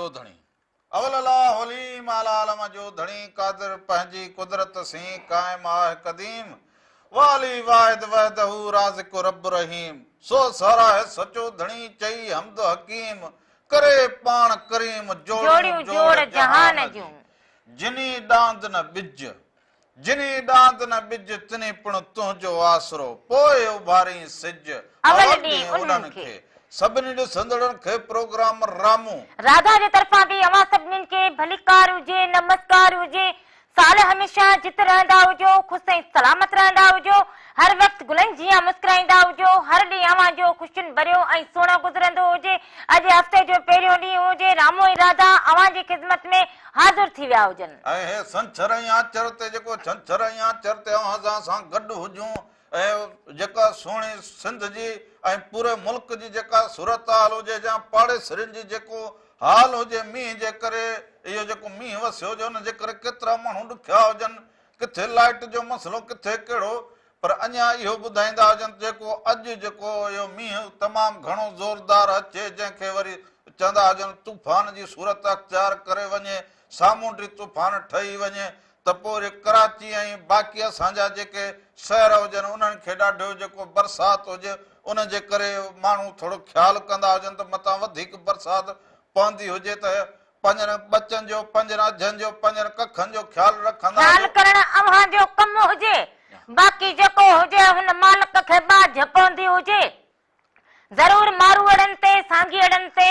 जो धणी अवलला होली मालालम जो धणी कादिर पंहिंजी कुदरत सी कायम आहे कदीम वाली वाहिद वहदहू राज़िक़ु रब रहीम सो सारा है सचो धणी चई हमद हकीम करे पाण करीम जोड़ियूं जोड़ जहान जूं जिनी डांद न बिज जिनी डांद न बिज तिनी पिण तुंहिंजो आसरो पोइ उभारी सिज अवल ॾींहुं उन्हनि खे सभिनी ॾिसंदड़नि खे प्रोग्राम रामू राधा जे तरफ़ां बि अवां सभिनीनि खे भलीकार हुजे नमस्कार हुजे साल हमेशा जित रहंदा हुजो ख़ुशि ऐं सलामत रहंदा हुजो हर वक़्तु गुलनि जीअं मुस्कुराईंदा हुजो हर ॾींहुं अवां जो ख़ुशियुनि भरियो ऐं सुहिणो गुज़रंदो हुजे अॼु हफ़्ते जो पहिरियों ॾींहुं हुजे रामो ऐं राधा अवां जी ख़िदमत में हाज़िर थी विया हुजनि ऐं हे संछर ऐं आचर ते जेको छंछर ऐं आचर ते असां सां गॾु हुजूं ऐं जेका सुहिणी सिंध जी ऐं पूरे मुल्क जी जेका सूरत हाल हुजे या पाड़ेसरियुनि जी जेको हाल हुजे मींहं जे करे इहो जेको मींहुं वसियो हुजे हुन जे करे केतिरा माण्हू ॾुखिया हुजनि किथे लाइट जो मसलो किथे कहिड़ो पर अञा इहो ॿुधाईंदा हुजनि जेको अॼु जेको इहो मींहुं तमामु घणो ज़ोरदार अचे जंहिंखे वरी चवंदा हुजनि तूफ़ान जी सूरत अख़्तियार करे वञे सामूंडी तूफ़ान ठही वञे त पोइ वरी कराची ऐं बाक़ी असांजा जेके शहर हुजनि उन्हनि खे ॾाढो जेको बरसाति हुजे उन जे करे माण्हू थोरो ख़्यालु कंदा हुजनि त मथां वधीक बरसाति पवंदी हुजे त पंजनि बचनि जो पंजनि अझनि जो पंजनि कखनि जो ख़्यालु रखंदा ख़्यालु करणु अव्हां जो कमु हुजे बाक़ी जेको हुजे हुन मालिक खे बाझ पवंदी हुजे ज़रूर मारूअड़नि ते सांघीअड़नि ते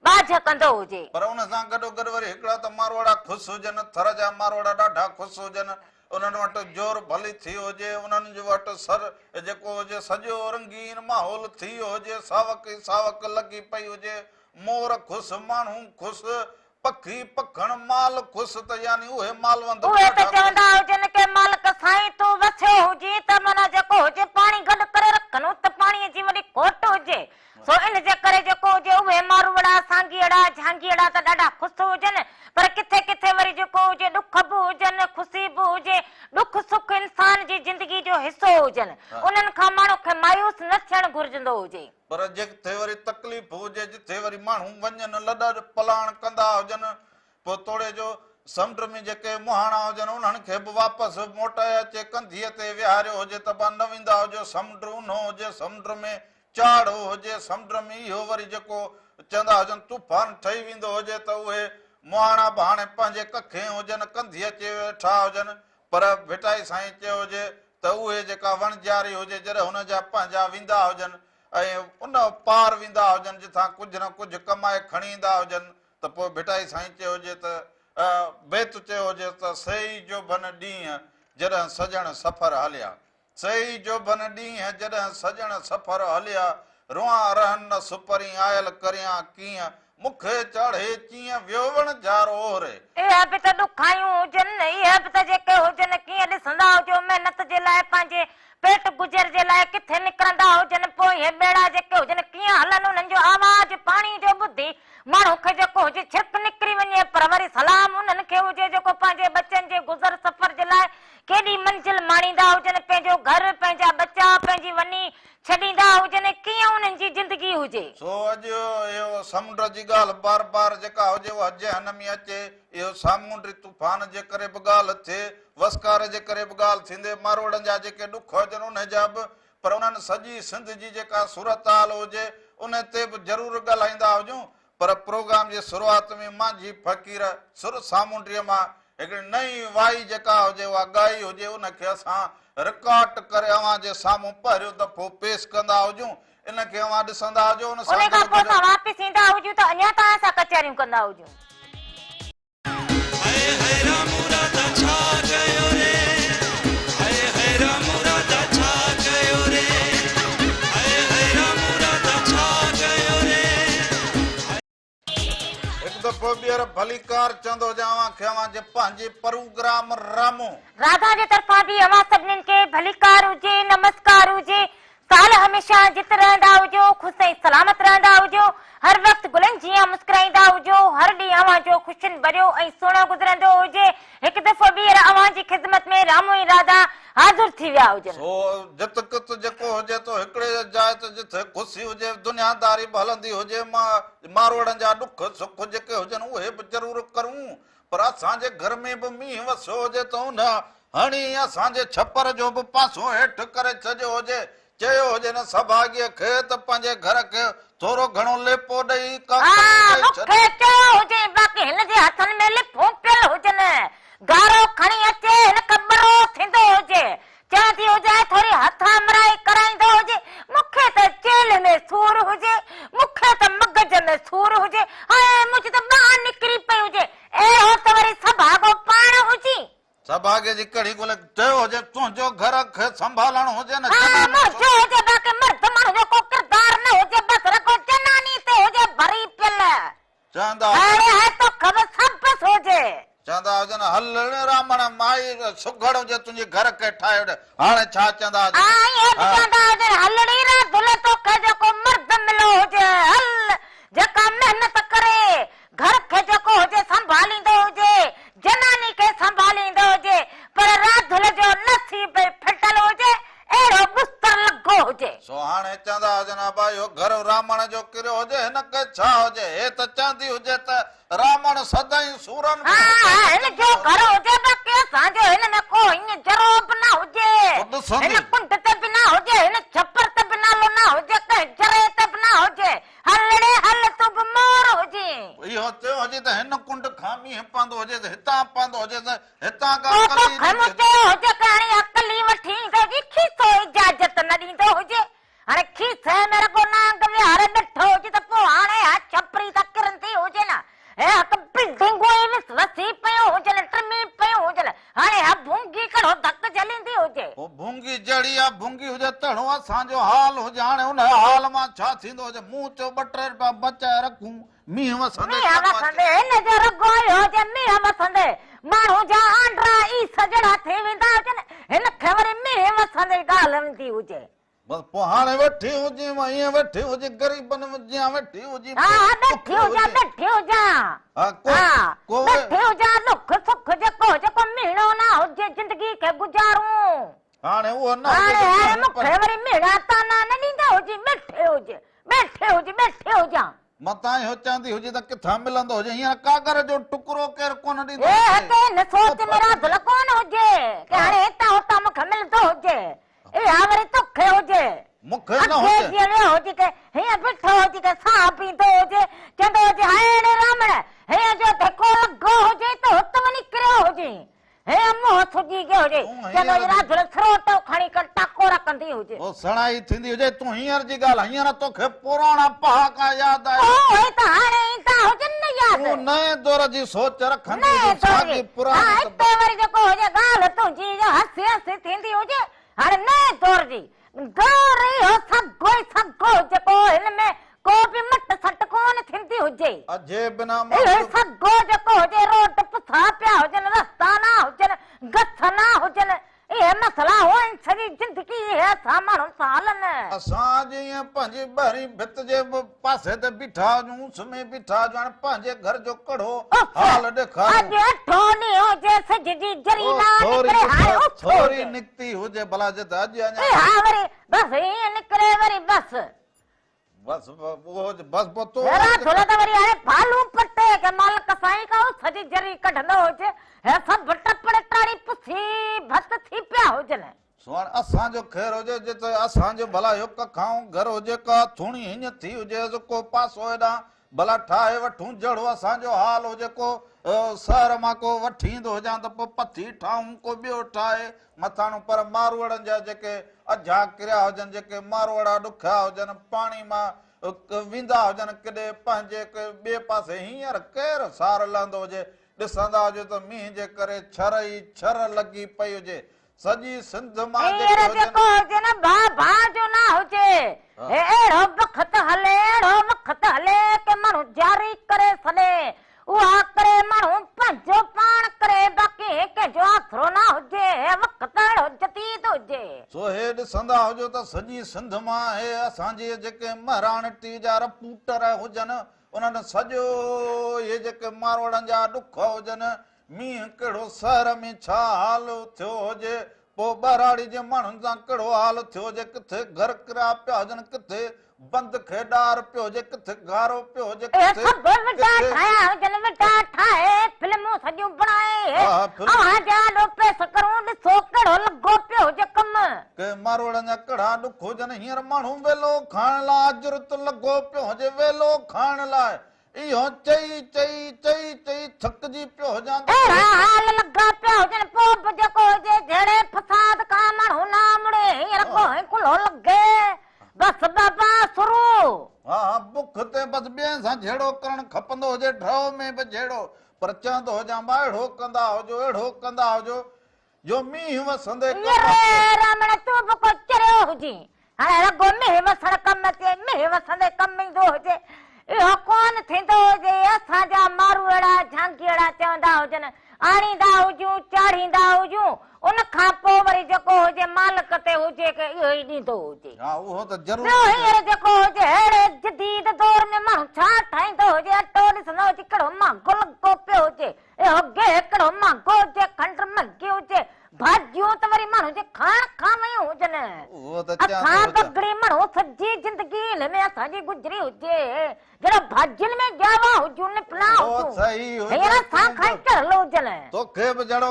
बाझ कंदो हुजे पर उन सां गॾोगॾु वरी हिकिड़ा त मारवाड़ा ख़ुशि हुजनि थर जा मारवाड़ा ॾाढा ख़ुशि हुजनि उन्हनि वटि जोर भली थी हुजे उन्हनि जे वटि सर जेको हुजे सॼो रंगीन माहौल थी वियो हुजे सावक ई सावक लॻी पई हुजे मोर ख़ुशि माण्हू ख़ुशि पखी पखण माल ख़ुशि त यानी उहे मालवंद उहे त चवंदा हुजनि के मालिक साईं तूं वसियो हुजे त माना जेको हुजे पाणी गॾु करे रखनो त पाणीअ जी वॾी खोट हुजे सो इन जे करे जेको हुजे उहे मारूअड़ा सांघीअड़ा झांघीअड़ा त ॾाढा ख़ुशि हुजनि पर किथे किथे वरी जेको हुजे ॾुख बि हुजनि ख़ुशी बि हुजे ॾुख सुख इंसान जी ज़िंदगी जो हिसो हुजनि उन्हनि खां माण्हू खे मायूस न थियणु घुरिजंदो हुजे पर जिथे वरी तकलीफ़ हुजे जिथे वरी माण्हू वञनि लॾ पलाण कंदा हुजनि पोइ तोड़े जो समुंड में जेके मुहाणा हुजनि उन्हनि खे बि वापसि मोटाए अचे कंधीअ ते विहारियो हुजे त पाण न वेंदा हुजे समुंड ऊन्हो हुजे समुंड में चाढ़ो हुजे समुंड में इहो वरी जेको चवंदा हुजनि तूफ़ान ठही वेंदो हुजे त उहे मुहाणा बि हाणे पंहिंजे कखे हुजनि कंधीअ ते वेठा हुजनि पर भिटाई साईं चयो हुजे त उहे जेका वणजारी हुजे जॾहिं हुन जा पंहिंजा वेंदा हुजनि ऐं उन पार वेंदा हुजनि जिथां कुझु न कुझु कमाए खणी ईंदा हुजनि त पोइ भिटाई साईं चयो हुजे त बेत चयो हुजे त सही जो बन ॾींहं जॾहिं सजण सफ़र हलिया सही जो बन ॾींहं जॾहिं सजण सफ़र हलिया रुआ रहन न सुपरी आयल करियां कीअं मूंखे चढ़े कीअं वियोवण जारो रे इहे बि त ॾुखायूं हुजनि इहे बि त जेके हुजनि कीअं ॾिसंदा हुजो महिनत जे लाइ पंहिंजे पेट गुजर जे लाइ किथे निकिरंदा हुजनि पोइ इहे ॿेड़ा जेके हुजनि कीअं हलनि उन्हनि जो आवाज़ पाणी जो ॿुधी माण्हू खे जेको हुजे छिक निकिरी वञे पर वरी सलाम उन्हनि खे हुजे जेको पंहिंजे बचनि जे गुज़र सफ़र जे लाइ केॾी मंज़िल माणींदा हुजनि पंहिंजो घर पंहिंजा बचा पंहिंजी वञी छॾींदा हुजनि कीअं उन्हनि जी ज़िंदगी हुजे सो अॼु इहो समुंड जी ॻाल्हि बार बार जेका हुजे उहा जहन में अचे इहो सामूंडी तूफ़ान जे करे बि ॻाल्हि थिए वसकार जे करे बि ॻाल्हि थींदे मारोड़नि जा जेके ॾुख हुजनि उन जा बि पर उन्हनि सॼी सिंध जी जेका सूरत हाल हुजे उन ते बि ज़रूरु ॻाल्हाईंदा हुजूं पर प्रोग्राम जी शुरूआत में मुंहिंजी फ़क़ीर सुर सामूंडीअ मां हिकिड़ी नई वाई जेका हुजे उहा ॻाई हुजे उनखे असां रिकॉर्ड करे अव्हां जे साम्हूं पहिरियों दफ़ो पेश कंदा हुजूं इनखे अव्हां ॾिसंदा हुजो उन खां पोइ असां वापसि ईंदा हुजूं त अञा तव्हां सां कचहरियूं कंदा हुजूं ॿीहर भलीकार चवंदो जावां खे अव्हां जे पंहिंजे प्रोग्राम रामो राधा जे तरफ़ां बि अव्हां सभिनीनि खे भलीकार हुजे नमस्कार हुजे साल हमेशा जित रहंदा हुजो, ख़ुशि ऐं सलामत रहंदा हुजो, हर वक़्तु गुलनि जीअं मुस्कुराईंदा हुजो, हर ॾींहुं अव्हां जो ख़ुशियुनि भरियो ऐं सुहिणो गुज़रंदो हुजे। हिकु दफ़ो ॿीहर अव्हां जी ख़िदमत में रामो ई राधा हाज़िर थी विया हुजनि। सो जित कित जेको हुजे तो हिकिड़े जाइ ते जिथे ख़ुशी हुजे, दुनियादारी बि हलंदी हुजे, मारवाड़नि जा ॾुख सुख जेके हुजनि उहे बि ज़रूरु करूं, पर असांजे घर में बि मींहुं वसियो हुजे त उन हणी असांजे छपर जो बि पासो हेठि करे छॾियो हुजे। चयो हुजे न सभाॻीअ खे त पंहिंजे घर खे थोरो घणो लेपो ॾेई मूंखे चयो हुजे, बाक़ी हिन जे हथनि में लिफूं पियल हुजनि, गारो खणी अचे हिन ख़बरो थींदो हुजे, चवंदी हुजे थोरी हथ मराई कराईंदो हुजे, मूंखे त चेल में सूर हुजे, मूंखे त मगज में सूर हुजे, हाणे मुंहिंजी त ॿाह निकिरी पई हुजे, अहिड़ो त वरी सभाॻो पाण हुजी। सभाॻे जी कड़ी ॻोल्हे चयो हुजे तुंहिंजो घर खे संभालणो हुजे न, मुर्जो हुजे, बाक़ी मर्द माण्हू जो को किरदार न हुजे, बसि रखो जनानी ते हुजे भरी पियल। चवंदा तो ख़बर सभु हुजे, चवंदा हुजनि हल रामण माई सुघड़ हुजे तुंहिंजे घर खे ठाहे ॾे, हाणे छा चवंदा हलड़ी रा दुल्हे तोखे जेको मर्द मिलो हुजे, हल जेका महिनत करे घर खे जेको हुजे संभालींदो हुजे, जनानी खे संभालींदो हुजे, पर राधुल जो नसीब फिटल हुजे, अहिड़ो बुस्तर लॻो हुजे। सो हाणे चवंदा हुजनि भाई घर रामण जो किरियो हुजे, हिन खे छा हुजे, हे त चवंदी हुजे त रामण सदाई सूरनि हिन जो घर हुजे, बाक़ी असांजो हिन में को हीअं जरो बि न हुजे, हिन कुंड ते बि न हुजे, हिन छपर ते बि नालो न हुजे, कंहिं जरे ते बि न हुजे, हलड़े हल तूं बि मोर हुजे। इहो चयो हुजे त हिन कुंड खां मींहुं पवंदो हुजे त हितां पवंदो हुजे त हितां चयो हुजे त हाणे अकली वठी ईंदो जी, खीसो इजाज़त न ॾींदो हुजे, हाणे खीसे में रुॻो नांग विहारे ॾिठो हुजे त पोइ हाणे छपरी त किरंदी हुजे न, बिल्डिंगूं वसी पियूं हुजनि, टमी पियूं हुजनि, हाणे भूंगी कड़ो धक जलींदी हुजे। भूंगी जड़ी आहे, भूंगी हुजे तड़ो असांजो हाल हुजे, हाणे उन हाल मां छा थींदो हुजे, मूं चयो 2 टे रुपया बचाए रखूं, मींहुं वसंदे हिन जो रुॻो हुजे मींहुं वसंदे माण्हू जा आंड्रा ई सजड़ा थी वेंदा हुजनि, हिन खे वरी मींहुं वसंदे ॻाल्हि वेंदी हुजे। बस पोइ हाणे वेठी हुजे, ईअं वेठी हुजे, ग़रीबनि जीअं वेठी हुजे, वेठी हुजां दुख सुख जेको मिलणो न हुजे ज़िंदगी खे गुज़ारूं, हाणे उहो न मूंखे वरी मिड़ा ताना न ॾींदा हुजे, वेठे हुजां मतां इहो चवंदी हुजे त किथां मिलंदो हुजे, हींअर कागर जो टुकड़ो केरु कोन ॾींदो, सोच मेरा दिल कोन हुजे कि हाणे हितां हुतां मूंखे मिलंदो हुजे, इहा वरी तोखे हुजे, मूंखे न हुजे के हीअं बीठो हुजे के साह पींदो हुजे, चवंदो हुजे हाणे रामण हीअं जो धको लॻो हुजे त हुत वञी किरियो हुजे, हे मुंहुं सुॼी गयो हुजे, चवंदो हुजे राधुल सरोटो खणी करे टाकोरा कंदी हुजे, ओ सणाई थींदी हुजे, तूं हींअर जी ॻाल्हि, हींअर तोखे पुराणा पहाका यादि आहे, ओए त हाणे ईंदा हुजनि न यादि, तूं नए दौर जी सोच रखंदी हुजे, पुराणी हिते वरी जेको हुजे ॻाल्हि तुंहिंजी जो हसी हसी थींदी हुजे, हाणे नए दौर जी दौर इहो सॻो जेको हिन में को बि मट सट कोन थींदी हुजे, अजे बिना सॻो जेको हुजे, रोड पुठा पिया हुजनि, रस्ता न हुजनि, गछ न हुजनि, इहे मसला हुअनि, सॼी ज़िंदगी असां माण्हू सां हलनि, असां जीअं पंहिंजी ॿाहिरीं भित जे पासे ते बीठा हुजूं, सुम्ही बीठा हुजूं, हाणे पंहिंजे घर जो कड़ो हाल थोरी निकिती हुजे भला जे त अॼु बस ईअं निकिरे वरी बस बस उहो बस पोइ वरी हाणे फालू पटे के मालिक साईं का सॼी जरी कढंदो हुजे, हे सभु टपड़ टाड़ी पुछी भत थी पिया हुजनि, असांजो ख़ैर हुजे जिते असांजो भला हिकु खाऊं घर हुजे, का थोरी हीअं थी हुजे को पासो हेॾां भला ठाहे वठूं, जहिड़ो असांजो हाल हुजे, को शहर मां को वठी ईंदो हुजां त पोइ पथी ठाहूं, को ॿियो ठाहे मथाणो, पर मारवाड़नि जा जेके अझा किरिया हुजनि, जेके मारवाड़ा ॾुखिया हुजनि, पाणी मां वेंदा हुजनि केॾे पंहिंजे ॿिए पासे, हींअर केरु सार लहंदो हुजे, ॾिसंदा हुजे त मींहं जे करे छर ई छर लॻी पई हुजे, सॼी सिंध मां जेको हुजे न भाउ जो न हुजे, अहिड़ो वक़्तु हले के माण्हू जारी करे छॾे, उहा करे माण्हू पंहिंजो पाण करे, बाक़ी कंहिंजो आसरो न हुजे, वक़्तु अहिड़ो जदीद हुजे, सो हे ॾिसंदा हुजो त सॼी सिंध मां हे असांजे जेके महाराण टीजा रपूटर हुजनि उन्हनि सॼो इहे जेके मारवाड़नि जा ॾुख हुजनि मींहुं कहिड़ो शहर में छा हाल थियो हुजे पोइ ॿराड़ी जे माण्हुनि सां कहिड़ो हाल थियो हुजे किथे घर किरिया पिया हुजनि किथे बंद खे ॾार पियो हुजे किथे गारो पियो हुजे मारवाड़नि जा कहिड़ा ॾुख हुजनि हींअर माण्हू वेलो खाइण लाइ अजरत लॻो पियो हुजे वेलो खाइण लाइ इहो चई चई चई चई थकिजी पियो हुजां बस बाबा शुरू हा बुख ते बस ॿिए सां जहिड़ो करणु खपंदो हुजे ड्रव में बि जहिड़ो पर चवंदो हुजां मां अहिड़ो कंदा हुजो अहिड़ो कंदा हुजो जो मींहुं वसंदे रमण तूं बि को चरियो हुजी हाणे रगो मींहुं वसण कम ते मींहुं वसंदे कम ईंदो हुजे इहो कोन थींदो हुजे असांजा माण्हू अहिड़ा झांकी अहिड़ा चवंदा हुजनि आणींदा हुजूं चाढ़ींदा हुजूं उन खां पोइ वरी जेको हुजे मालिक ते हुजे के इहो ई ॾींदो हुजे हा उहो त ज़रूर हींअर जेको हुजे अहिड़े जदीद दौर में माण्हू छा ठाहींदो हुजे अटो ॾिसंदो हुजे कहिड़ो महांगो लॻो पियो हुजे इहो गे कहिड़ो महांगो हुजे खंड महांगी हुजे भाॼियूं त वरी माण्हू जे खाइण खां वयूं हुजनि असां बगड़ी माण्हू सॼी ज़िंदगी हिन में असांजी गुज़री हुजे जहिड़ा भाॼियुनि में ॼावा हुजूं निपला हुजूं हींअर असां खाई चढ़ल हुजनि तोखे बि जहिड़ो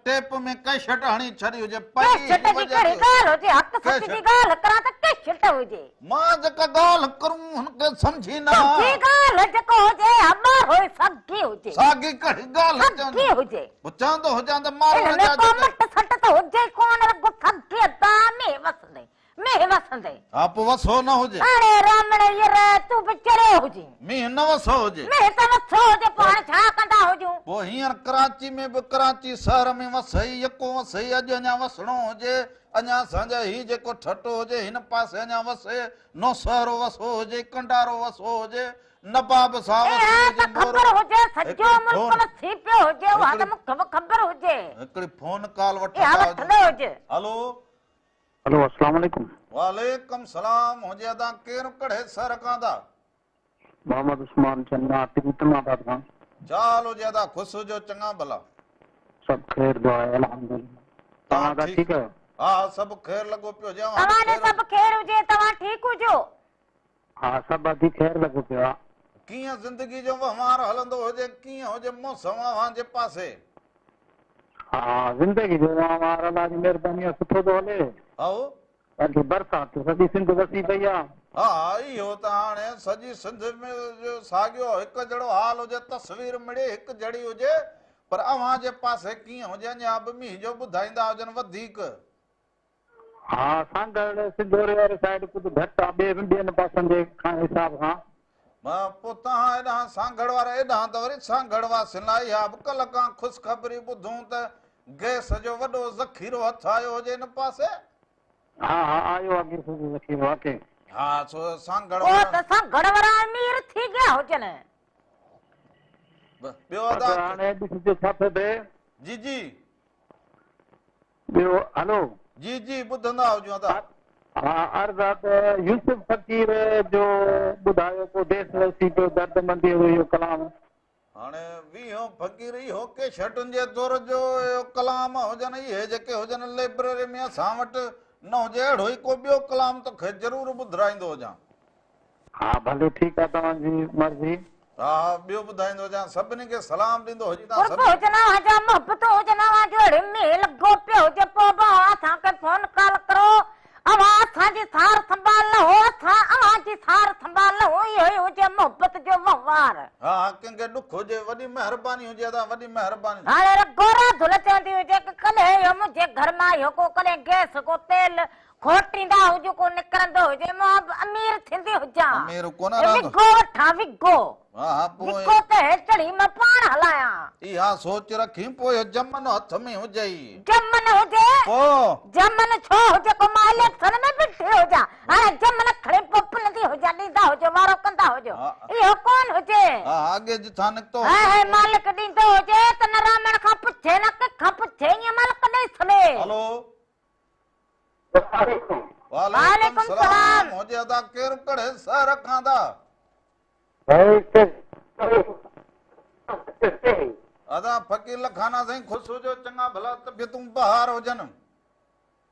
टेप में कैशट हणी छॾी हुजे कैशट जी कहिड़ी ॻाल्हि हुजे हक़ सच जी ॻाल्हि करां त कैशट हुजे मां जेका ॻाल्हि करूं हुनखे सम्झी न ॻाल्हि जेको हुजे अॿार हुजे साॻी हुजे साॻी कहिड़ी ॻाल्हि साॻी हुजे चवंदो हुजां त माण्हू मट सट त हुजे कोन रगो थकी अदा में वसंदे हा पोइ वसो न हुजे अरे रामण यार तूं बि चरियो हुजे मींहुं न वसो हुजे मींहुं त वसो हुजे पोइ हाणे छा कंदा हुजूं पोइ हींअर कराची में बि कराची शहर में वसई यको वसई अॼु अञा वसणो हुजे अञा असांजा ही जेको ठटो हुजे हिन पासे अञा वसे नौसहरो वसो हुजे कंडारो वसो हुजे नवाब साहब ख़बर हुजे सॼो मुल्क वसी पियो हुजे उहा त मूंखे ख़बर हुजे हिकिड़ी फोन कॉल वठंदा हुजे हेलो हेलो अस्सलाम वालेकुम वालेकुम सलाम हुजे अदा केरु कड़े सर कांदा मोहम्मद उस्मान चन्ना तिरुतनाबाद खां चाल हुजे अदा खुश हुजो चङा भला सब खैर दुआ है अल्हम्दुलिल्लाह तव्हां दा ठीक है हा सब खैर लॻो पियो हुजे तव्हां ॾे सब खैर हुजे तव्हां ठीक हुजो हा सब अधी खैर लॻो पियो आहे कीअं जिंदगी जो वहिंवार हलंदो हुजे कीअं हुजे मौसम अव्हां जे पासे हा जिंदगी जो वहिंवार अल्लाह जी महिरबानी सुठो थो हले आओ बाक़ी बरसात सॼी सिंध वसी पई आहे हा इहो त हाणे सॼी सिंध में साॻियो हिकु जहिड़ो हाल हुजे तस्वीर मिड़े हिकु जहिड़ी हुजे पर अव्हां जे पासे कीअं हुजे अञा बि मींहं जो ॿुधाईंदा हुजनि वधीक हा सांगड़ सिंधोरे वारी साइड कुझु घटि आहे ॿियनि पासनि जे हिसाब खां पोइ तव्हां हेॾां सांगड़ वारा हेॾां त वरी सांगड़ वासियुनि लाइ इहा बि कल्ह खां ख़ुशख़बरी ॿुधूं त गैस जो वॾो ज़ख़ीरो हथ आयो हुजे हिन पासे हा हा आयो आहे गैस जो ज़ख़ीरो वाकई हा सो सांगड़ वारा अमीर थी गया हुजनि ॿियो अदा हाणे ॾिसजो छा थो थिए जी जी ॿियो हलो जी जी ॿुधंदा हुजूं अदा हा अर्ज़ आहे त यूसुफ फ़कीर जो ॿुधायो पोइ देश वसी पियो दर्दमंदी हुई इहो कलाम हाणे वीहो फ़कीर इहो के शटुनि जे दौर जो कलाम हुजनि इहे जेके हुजनि लाइब्रेरी में असां वटि न हुजे अहिड़ो ई को ॿियो कलाम तोखे ज़रूरु ॿुधाईंदो हुजां हा भले ठीकु आहे तव्हांजी मर्ज़ी हा ॿियो ॿुधाईंदो हुजां सभिनी खे सलाम ॾींदो हुजे फोन कॉल करो असांजी सार संभाल असांजी सार संभाल इहो ई हुजे मोहबत जो वहिंवार हा कंहिंखे ॾुख हुजे वॾी महिरबानी हुजे अदा वॾी महिरबानी हाणे गोरा धुल चवंदी हुजे की कॾहिं इहो मुंहिंजे घर मां इहो को कॾहिं गैस को तेल खोटींदा हुजे को निकिरंदो हुजे मां अमीर थींदी हुजां अमीर कोन विगो वठां विगो हा पोइ विगो ते हेठड़ी मां पाण हलायां इहा सोच रखी पोइ जमन हथ में हुजे जमन हुजे जमन छो हुजे को मां इलेक्शन में बिठी हुजां हाणे जमन खड़े पपलंदी हुजां ॾींदा हुजे वारो कंदा हुजो इहो कोन हुजे हा अॻे जिथां निकितो हाय मालिक ॾींदो हुजे त न रामण खां पुछे न कंहिंखां पुछे ईअं मालिक ॾेई छॾे हलो वालेकुम सलाम हो जे दा केर कड़े सर खांदा अदा फकीर लखाना सही खुश हो जो चंगा भला तबियतूं बहार हो जन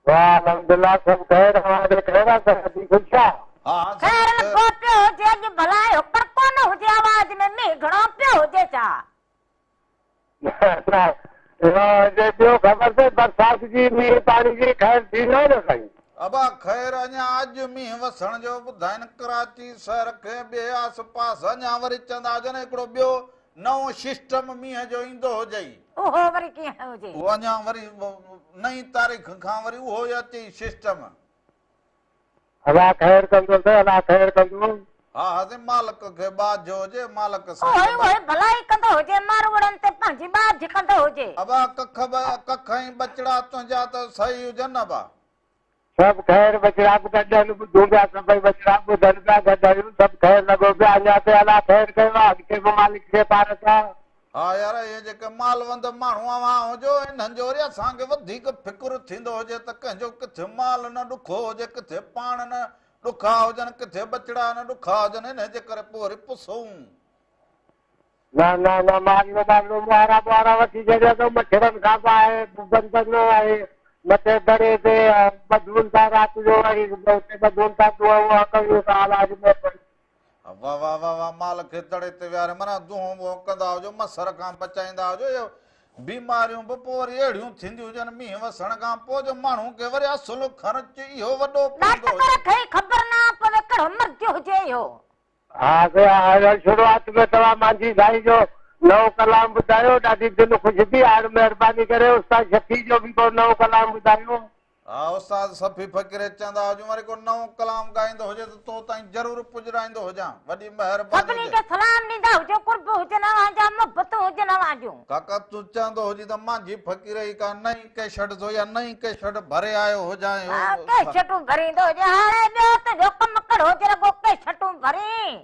वाह अल्हम्दुलिल्लाह सब खैर हमारे खैरा कर दी खुशा हां खैर को पे हो जे अज भला हो पर कोन हो जे आवाज में मी घणो पे हो जे चा जे ॿियो ख़बर अथई बरसात जी मींहुं पाणी जी ख़ैर थी न साईं अबा खैर अञा अॼु मींहुं वसण जो ॿुधाइनि कराची शहर खे ॿिए आस पास अञा वरी चवंदा जन हिकिड़ो ॿियो नओं सिस्टम मींहं जो ईंदो हुजे ओहो वरी कीअं हुजे उहो अञा वरी नई तारीख़ खां वरी उहो ई अचे सिस्टम अलाह ख़ैर कंदो त अलाह ख़ैर कंदो हा हज़े मालिक खे बाजो हुजे मालिक ओए ओए भलाई कंदो हुजे मारवड़न ते पंहिंजी बाज कंदो हुजे अबा कख ऐं बचड़ा तुंहिंजा त सही हुजनि अबा सब खैर बचड़ा बि गॾनि ॿुधूं पिया सभई बचड़ा ॿुधनि पिया गॾनि सभु ख़ैर लॻो पिया अञा ते अलाह ख़ैर कयो आहे अॻिते बि मालिक जे पार सां हा यार इहे जेके मालवंद माण्हू अवां हुजो हिननि जो वरी असांखे वधीक फिकुर थींदो हुजे त कंहिंजो किथे माल न ॾुखो हुजे किथे पाण न ॾुखा हुजनि किथे बचड़ा न ॾुखा हुजनि हिन जे करे पोइ वरी पुसूं न मालो मालो ॿुआरा ॿुआरा वठी छॾियो अथऊं मच्छरनि खां बि आहे बंदि आहे मथे दरे ते ॿधूं था राति जो वरी हुते ॿधूं था दुआ कयूं था इलाज में वाह वाह वाह वाह माल खे तड़े ते विहारे माना दुहो वुहो कंदा हुजो मसर खां बचाईंदा हुजो इहो बीमारियूं बि पोइ वरी अहिड़ियूं थींदियूं हुजनि मींहुं वसण खां पोइ जो माण्हू खे वरी असुलु ख़र्च इहो वॾो पवंदो हुजे ख़बर न पवे कहिड़ो मर्ज़ हुजे इहो हा शुरूआत में तव्हां मुंहिंजी साईं जो नओं कलाम ॿुधायो ॾाढी दिलि ख़ुशि थी हाणे महिरबानी करे उस्ताद शफ़ी जो बि को नओं कलाम ॿुधायो हा उस्ताद सफ़ी फ़कीर चवंदा हुजूं वरी को नओं कलाम ॻाईंदो हुजे त तो ताईं ज़रूरु पुॼराईंदो हुजां वॾी महिरबानी सभिनी खे सलाम ॾींदा हुजो कुर्ब हुजनि अवांजा मोहबतूं हुजनि अवांजूं काका तूं चवंदो हुजी त मुंहिंजी फ़कीर ई का नई कैसेट जो या नई कैसेट भरे आयो हुजां कैसेटूं भरींदो हुजे हाणे ॿियो त जो कमु कड़ो हुजे रगो कैसेटूं भरी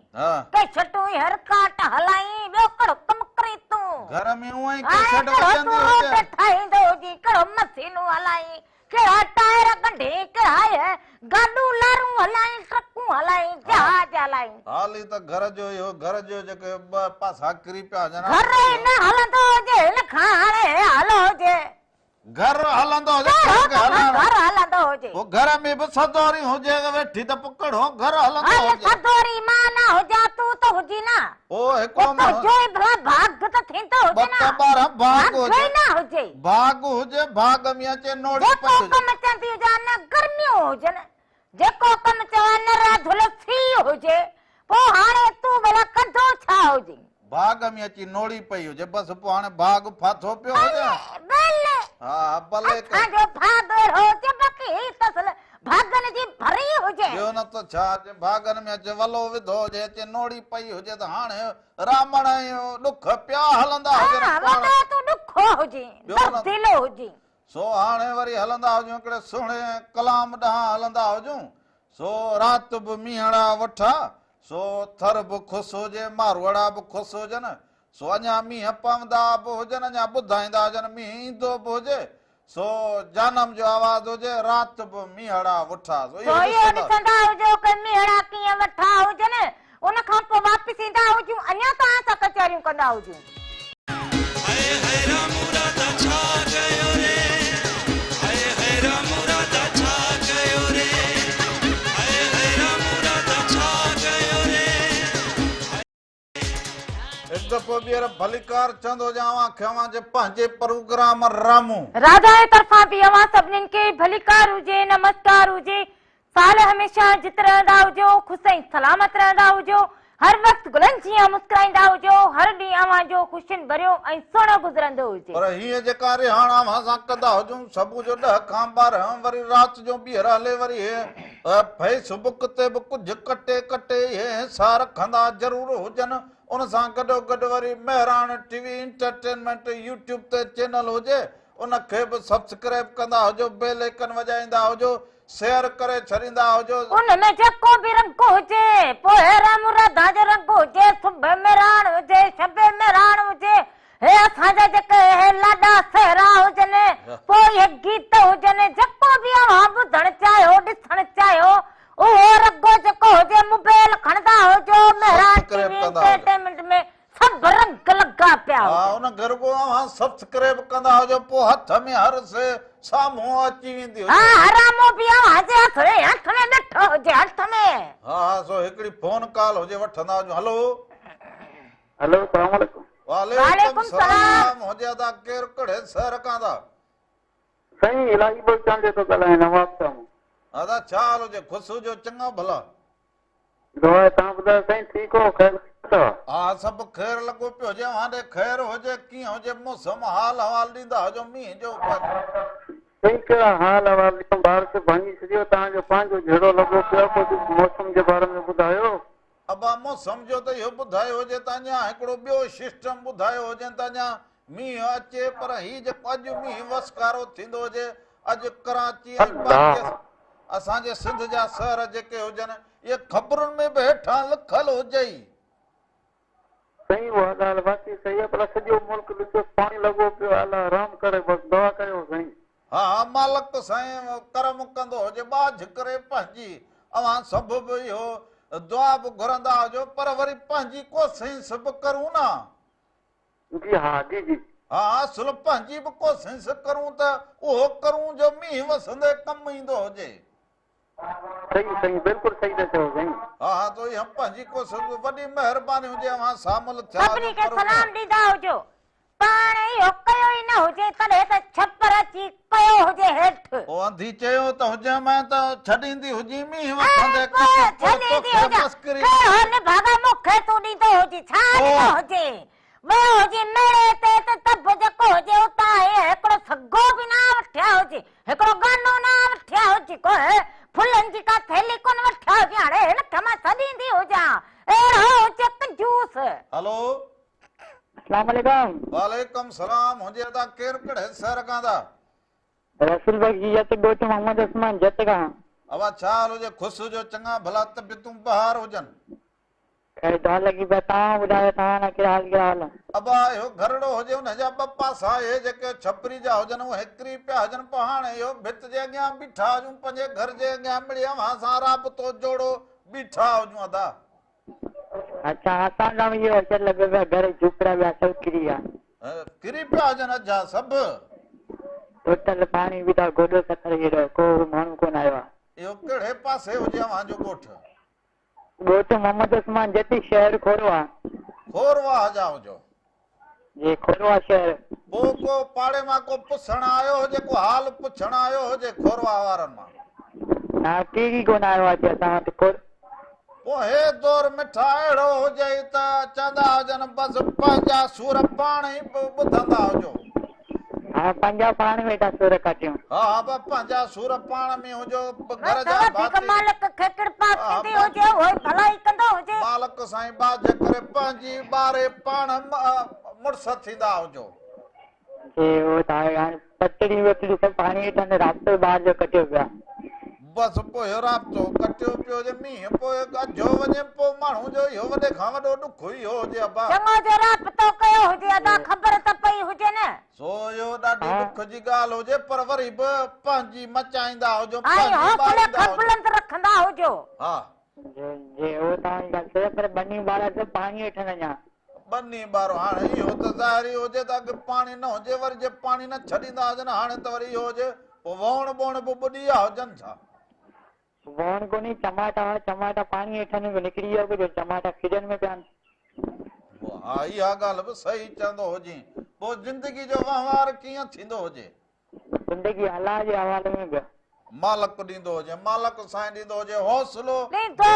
कैसेटूं हर काट हलाई ॿियो कड़ो कमु करी तूं घर में उहा ई कैसेट वॼंदी हुजे ठाहींदो हुजी कड़ो मशीनूं हलाई कहिड़ा टायर कढे कहिड़ा गाॾूं लारूं हलाई ट्रकूं हलाई जहाज हलाई हाली त घर जो इहो घर जो जेके ॿ पासा किरी पिया हुजनि घर ई न हलंदो हुजे हिन खां हाणे हलो हुजे घर हलंदो हुजे घर हलंदो हुजे पोइ घर में बि सदोरी हुजे वेठी त पकड़ो घर हलंदो हुजे सदोरी मां न हुजा तूं त हुजी न ओ हिकिड़ो माण्हू जो भला भाग त थींदो हुजे न भाग हुजे न हुजे भाग हुजे भाग में अचे नोड़ी जेको कम चंदी हुजे न गर्मियूं हुजनि जेको कम चवां न राधुल थी हुजे पोइ हाणे तूं भला कंदो छा हुजे भाग में अची नोड़ी पई हुजे बसि पोइ हाणे भाग फाथो पियो हुजे हा भले असांजो भाग हुजे बाक़ी तसल भागन जी भरी हुजे ॿियो न त छा भागन में अचे वलो विधो हुजे अचे नोड़ी पई हुजे त हाणे रामण ॾुख पिया हलंदा हुजनि तूं ॾुखो हुजे दिलो हुजे सो हाणे वरी हलंदा हुजूं हिकिड़े सुहिणे कलाम ॾांहुं हलंदा हुजूं सो राति बि मींहड़ा वठा सो थर बि ख़ुशि हुजे मारवड़ा बि ख़ुशि हुजनि सो अञा मींहं पवंदा बि हुजनि अञा ॿुधाईंदा हुजनि मींहुं ईंदो बि हुजे सो जानम जो आवाज़ हुजे राति बि मींहड़ा वठा ॾिसंदा हुजो कि मींहड़ा कीअं वठा हुजनि उन खां पोइ वापसि ईंदा हुजूं अञा तव्हां सां कचहरियूं कंदा हुजूं दफ़ो ॿीहर भलीकार चवंदो जावां खवां जे पंहिंजे प्रोग्राम रामू राधा जे तरफ़ां बि अवां सभिनीनि खे भलीकार हुजे नमस्कार हुजे साल हमेशा जित रहंदा हुजो ख़ुशि ऐं सलामत रहंदा हुजो हर वक्त गुलनि जीअं मुस्कुराईंदा हुजो हर ॾींहुं अवां जो ख़ुशियुनि भरियो ऐं सुहिणो गुज़रंदो हुजे पर हीअं जेका रिहाणा अवां सां कंदा हुजूं सुबुह जो 10 खां 12 वरी राति जो ॿीहर हले वरी फेसबुक ते बि कुझु कटे हे हिसा रखंदा ज़रूरु हुजनि उन सां गॾो वरी मेहरान टीवी इंटरटेनमेंट यूट्यूब ते चैनल हुजे उनखे बि सब्सक्राइब कंदा हुजो बेल आइकन वॼाईंदा हुजो शेयर करे छॾींदा हुजो उनमें जेको बि रंग हुजे पोइ राम राधा जो रंग हुजे सुबह में राण हुजे शबे में राण हुजे हे असांजा जेके लाॾा सहरा हुजनि पोइ हे गीत हुजनि जेको बि अवां ॿुधणु चाहे उन घर को सब्सक्राइब कंदा हुजो पोइ हथ में हर से साम्हूं अची वेंदी हुजे। हाँ हरामो बि हथ में ॾठो हुजे हथ में। हाँ सो हिकिड़ी फोन कॉल हुजे वठंदा हुजो। हलो हेलो सलाम वालेकुम। वालेकुम सलाम हुजे ता केर कड़े सर कांदा साईं इलाही बोलचाल जो ॻाल्हायां नवाब सां। अदा छा हाल हुजे ख़ुशि हुजो चङा भला। दुआ तव्हां ॿुधायो साईं ठीकु हो ख़ैर अथव? हाँ सब खैर लॻो पियो हुजे हाणे खैर हुजे कीअं हुजे मौसम हाल हवाल ॾींदा हुजो मींहं जो। साईं कहिड़ा हाल अहिवाल बारिश भाङी छॾियो तव्हांजो पंहिंजो जहिड़ो लॻो पियो कुझु मौसम जे बारे में ॿुधायो। अब मौसम जो त इहो ॿुधायो हुजे त अञा हिकिड़ो ॿियो सिस्टम ॿुधायो हुजे त अञा मींहुं अचे पर हीउ जेको अॼु मींहुं वसकारो थींदो हुजे अॼु कराची ऐं बाक़ी असांजे सिंध जा शहर जेके हुजनि इहे ख़बरुनि में बि हेठां लिखल हुजे ई। सही उहा ॻाल्हि बाक़ी सही आहे पर सॼो मुल्क ॾिसो पाणी लॻो पियो अलाह आराम करे बसि दुआ कयो साईं। हा मालिक साईं करम कंदो हुजे बाझ करे पंहिंजी अवां सभु बि इहो दुआ बि घुरंदा हुजो पर वरी पंहिंजी कोशिश बि करूं न। जी हा जी जी हा असुल पंहिंजी बि कोशिश करूं त उहो करूं जो मींहुं वसंदे कमु ईंदो हुजे। सही सही बिल्कुलु सही था चओ साईं। हा तो इहा पंहिंजी कोशिश वॾी महिरबानी हुजे अवां सामल थिया सभिनी खे सलाम ॾींदा हुजो। पाण इहो कयो ई न हुजे तॾहिं त छपर अची कयो हुजे हेठि। ओ अंधी चयो त हुजे मैं त छॾींदी हुजी मींहुं ऐं वसंदे पोइ छॾींदी हुजां। कहिड़ो निभाॻा मूंखे तूं ॾींदो हुजी छा ॾींदो हुजे वियो हुजे मेड़े ते त तब जेको हुजे उतां हिकिड़ो सॻो बि न वठिया हुजे हिकिड़ो गानो न वठिया हुजे कोई फुलनि जी का थैली कोन वठिया हुजे हाणे हिनखे मां छॾींदी हुजां अहिड़ो हुजे कंजूस। हलो अस्सलाम वालेकुम। वालेकुम सलाम हुजे ता केर कड़े सर कांदा रसूल भाई जी जत गोट मोहम्मद उस्मान जत का। अवा छा हाल हुजे ख़ुशि हुजो चङा भला तबियतूं बहार हुजनि। खैर दुआ लॻी पिया तव्हां ॿुधायो तव्हां न कहिड़ा हाल। अबा इहो घरड़ो हुजे हुनजा ॿ पासा इहे जेके छपरी जा हुजनि उहे हिकिरी पिया हुजनि पोइ हाणे इहो भित जे अॻियां बीठा हुजूं पंहिंजे घर जे अॻियां मिड़ी अवां सां राबतो जोड़ो बीठा हुजूं अदा। अच्छा असांजा बि इहो अचणु लॻो पिया घर झूपड़ा विया सभु किरी विया। किरी पिया हुजनि अजा सभु टोटल पाणी बि था गोॾो सतर हेॾो को माण्हू कोन आयो आहे। इहो कहिड़े पासे हुजे अवां जो ॻोठ ॻोठ मोहम्मद उस्मान जती शहर खोरवा। खोरवा जा हुजो जी खोरवा शहर। पोइ को पाड़े मां को पुछण आयो हुजे को हाल पुछण आयो हुजे खोरवा वारनि मां ना टीवी कोन आयो आहे असां वटि पोइ हे दौर मिठा अहिड़ो हुजे त चवंदा हुजनि बसि पंहिंजा सूर पाण ई ॿुधंदा हुजो। हा पंहिंजा पाण में था सुर कटियूं। हा पंहिंजा सूर पाण में हुजो घर जा भाती मालिक खे कृपा कंदी हुजे उहो भलाई कंदो हुजे। मालिक साईं बाझ करे पंहिंजी ॿारे पाण मुड़ुस थींदा हुजो। जी उहो त आहे हाणे पतड़ी वतड़ी सभु पाणी हेठि रास्तो ॿाहिरि जो कटियो पिया। बसि पोइ इहो राब्तो कटियो पियो हुजे मींहुं पोइ अॼो वञे पोइ माण्हू जो इहो वॾे खां वॾो ॾुख इहो हुजे अबा चङो जो राब्तो कयो हुजे अदा ख़बर त पई हुजे न। सो इहो ॾाढी ॾुख जी ॻाल्हि हुजे पर वरी बि पंहिंजी मचाईंदा हुजो ऐं हौसले खे बुलंद रखंदा हुजो। हा जी उहो तव्हांजी ॻाल्हि सही पर बनी ॿार सभु पाणी हेठि अञा बनी ॿारो हाणे इहो त ज़ाहिरी हुजे त अॻु पाणी न हुजे वरी जे पाणी न छॾींदा हुजनि हाणे त वरी इहो हुजे पोइ वहण बोण बि ॿुॾी विया हुजनि छा वहण कोन्हे टमाटा पाणी हेठि निकिरी वियो कुझु टमाटा खिजनि में पिया आहिनि। हा इहा ॻाल्हि बि सही चवंदो हुजे पोइ ज़िंदगी जो वहिंवार कीअं थींदो हुजे ज़िंदगी अलाह जे हवाले में बि मालिक ॾींदो हुजे मालिक साईं ॾींदो हुजे हौसलो ॾींदो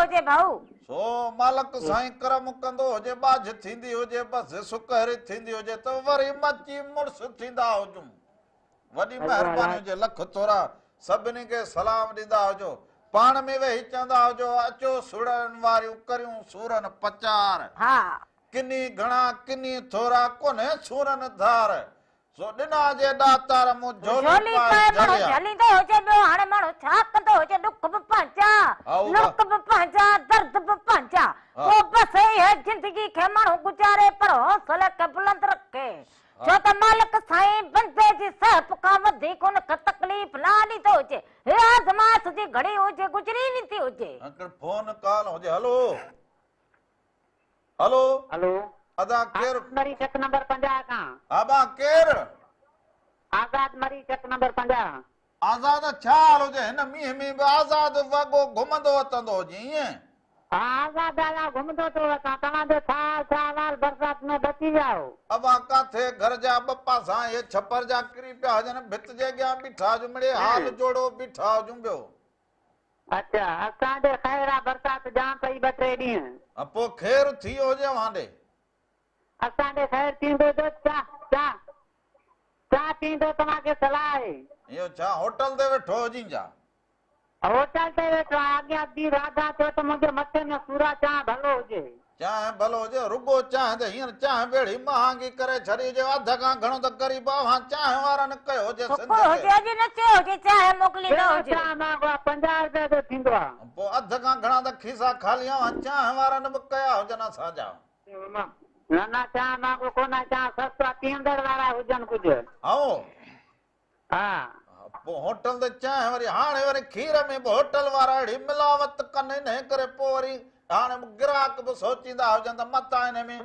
हुजे भाऊ सो मालिक साईं करम कंदो हुजे बाझ थींदी हुजे बसि सुकहरी थींदी हुजे त वरी मची मुड़ुस थींदा हुजूं वॾी महिरबानी हुजे लख थोरा सभिनी खे सलाम ॾींदा हुजो पाण में वेही चवंदा हुजो अचो सुड़नि वारियूं करियूं सूरनि पचार हा किनी घणा किनी थोरा कोन्हे सूरनि धार सो ॾिना जे ॾातार मूं झोली पाए झलींदो हुजे ॿियो हाणे माण्हू छा कंदो हुजे ॾुख बि पंहिंजा नरक बि पंहिंजा दर्द बि पंहिंजा पोइ बसि इहे ज़िंदगी खे माण्हू गुज़ारे पर हौसले खे बुलंद रखे छो त मालिक साईं बंदे जी सहप खां वधीक उनखे तकलीफ़ न ॾींदो हुजे हे आज़माइश जी घड़ी हुजे गुज़री वेंदी हुजे अंकल फोन कॉल हुजे हलो हलो हेलो अदा केर मरी चक नंबर 50 का अबा केर आजाद मरी चक नंबर 50 आजाद छा हाल हुजे हिन मींहं में बि आजाद वॻो घुमंदो वतंदो हुजे ईअं आजाद आया घुमंदो तो वता तव्हांजो छा हाल बरसात में बची जाओ अबा काथे घर जा ॿ पासा ये छपर जा किरी पिया हुजनि भित जे अॻियां बीठा जुमड़े हाल जोड़ो बीठा हुजूं ॿियो अच्छा असांजे ख़ैर आहे बरसात जाम पई 2-3 ॾींहं पोइ ख़ैर थी वियो हुजे वांडे असांजे ख़ैर थींदो तो चा थींदो तव्हांखे सलाह आहे इहो छा होटल ते वेठो हुजी जा होटल ते वेठो अॻियां दी राधा थियो त मुंहिंजे मथे में सूरा चांहि भलो हुजे चांहि भलो हुजे रुगो चांहि त हींअर चांहि बेड़ी महांगी करे छॾी हुजे अध खां घणो त ग़रीब अवां चांहि वारनि कयो हुजे सिंध हुजे अॼु न चयो हुजे चाहे मोकिली न हुजे 50 रुपया जो थींदो आहे पोइ अध खां घणा त खीसा खाली अवां चांहि वारनि बि कया हुजनि असांजा न चांहि मांगो कोन चांहि सस्ता पीअंदड़ वारा हुजनि कुझु हा पोइ होटल ते चांहि वरी हाणे वरी खीर में बि होटल वारा अहिड़ी मिलावट कनि हिन करे पोइ वरी हाणे ग्राहक बि सोचींदा हुजनि त मतां हिन में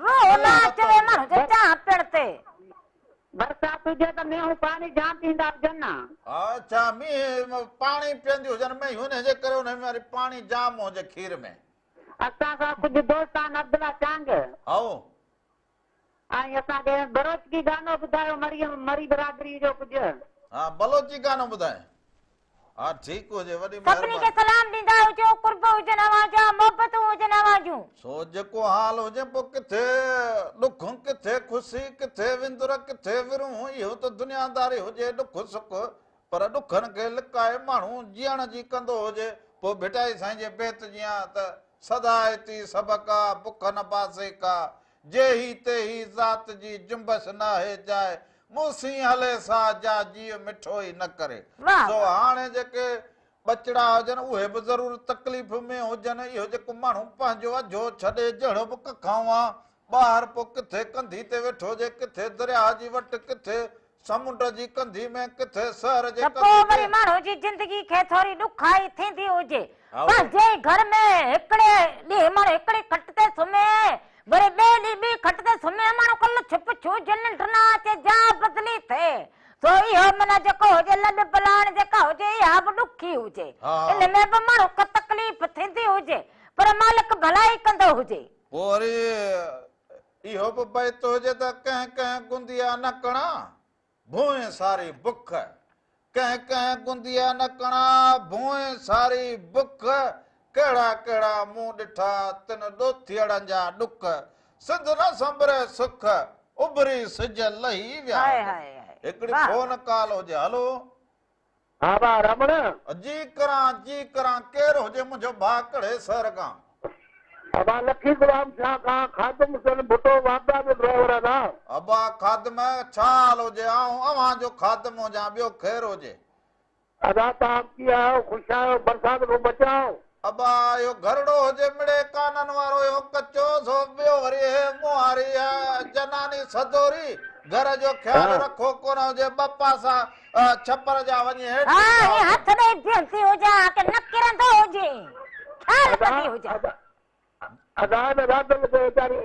बरसात हुजे त मेहूं पाणी जाम पींदा हुजनि न अच्छा मींहं पाणी पीअंदी हुजनि में हुनजे करे हुन में वरी पाणी जाम हुजे खीर में असां सां कुझु दोस्त आहिनि अब्दुल्ला चांग ऐं असांखे बरोचकी गानो ॿुधायो मरी बिरादरी जो कुझु हा बलोची गानो ॿुधाए हा ठीकु हुजे वॾी सभिनी खे सलाम ॾींदा हुजो कुर्ब हुजनि अवांजा मोहबतूं हुजनि अवांजूं सो जेको हाल हुजे पोइ किथे ॾुख किथे ख़ुशी किथे विंदुर किथे विरूं इहो त दुनियादारी हुजे ॾुख सुख पर ॾुखनि खे लिकाए माण्हू जीअण जी कंदो हुजे पोइ भिटाई साईं जे बेत जीअं त सदायती सबका बुख न बासे का जे ही ते ही ज़ात जी जुंबश न है जाए मूसी हले सा जा जीव मिठो ई न करे सो हाणे जेके बचड़ा हुजनि उहे बि ज़रूर तकलीफ़ में हुजनि इहो जेको माण्हू पंहिंजो अझो छॾे जहिड़ो बि कखाऊं आहे ॿाहिरि पोइ किथे कंधी ते वेठो हुजे किथे दरिया जी वटि किथे समुंड जी कंधी में किथे शहर जे पोइ वरी माण्हू जी ज़िंदगी खे थोरी ॾुखाई थींदी हुजे पंहिंजे घर में हिकिड़े ॾींहुं माण्हू हिकिड़ी खट ते सुम्हे वरी ॿिए ॾींहुं ॿी खट ते सुम्हे माण्हू कल्ह छिप छू जन न अचे जा बदिली थिए सो इहो माना जेको हुजे लॾ पलाण जेका हुजे इहा बि ॾुखी हुजे इन में बि माण्हू खे तकलीफ़ थींदी हुजे पर मालिक भलाई कंदो हुजे पोइ वरी इहो बि बैत हुजे त कंहिं कंहिं गुंदिया न कणा भूए सारी बुख कंहिं कंहिं गुंदिया न कणा भूए सारी बुख कहिड़ा कहिड़ा मुंहुं ॾिठा तिन ॾोथियड़नि जा ॾुक सिंध न संभरे सुख उभरी सिज लही विया हिकिड़ी फोन कॉल हुजे हलो हा भाउ रमण जी करां केरु हुजे मुंहिंजो भाउ कड़े शहर खां अबा लखी गुलाम शाह खां खादम हुसैन भुट्टो वापदा जो ड्राइवर आहे ना अबा खादम छा हाल हुजे अवां जो खादम हुजां ॿियो ख़ैर हुजे अदा तव्हां कीअं आहियो ख़ुशि आहियो बरसात खां बचाओ अबा इहो घरड़ो हुजे मिड़े काननि वारो इहो कचो सो ॿियो वरी मुहारी जनानी सदोरी घर जो ख्याल रखो कोन हुजे ॿ पासा छपर जा वञे हथ ॾेई बीहंदी हुजे के न किरंदो हुजे ख्याल कंदी हुजे अदा न रात में बेचारे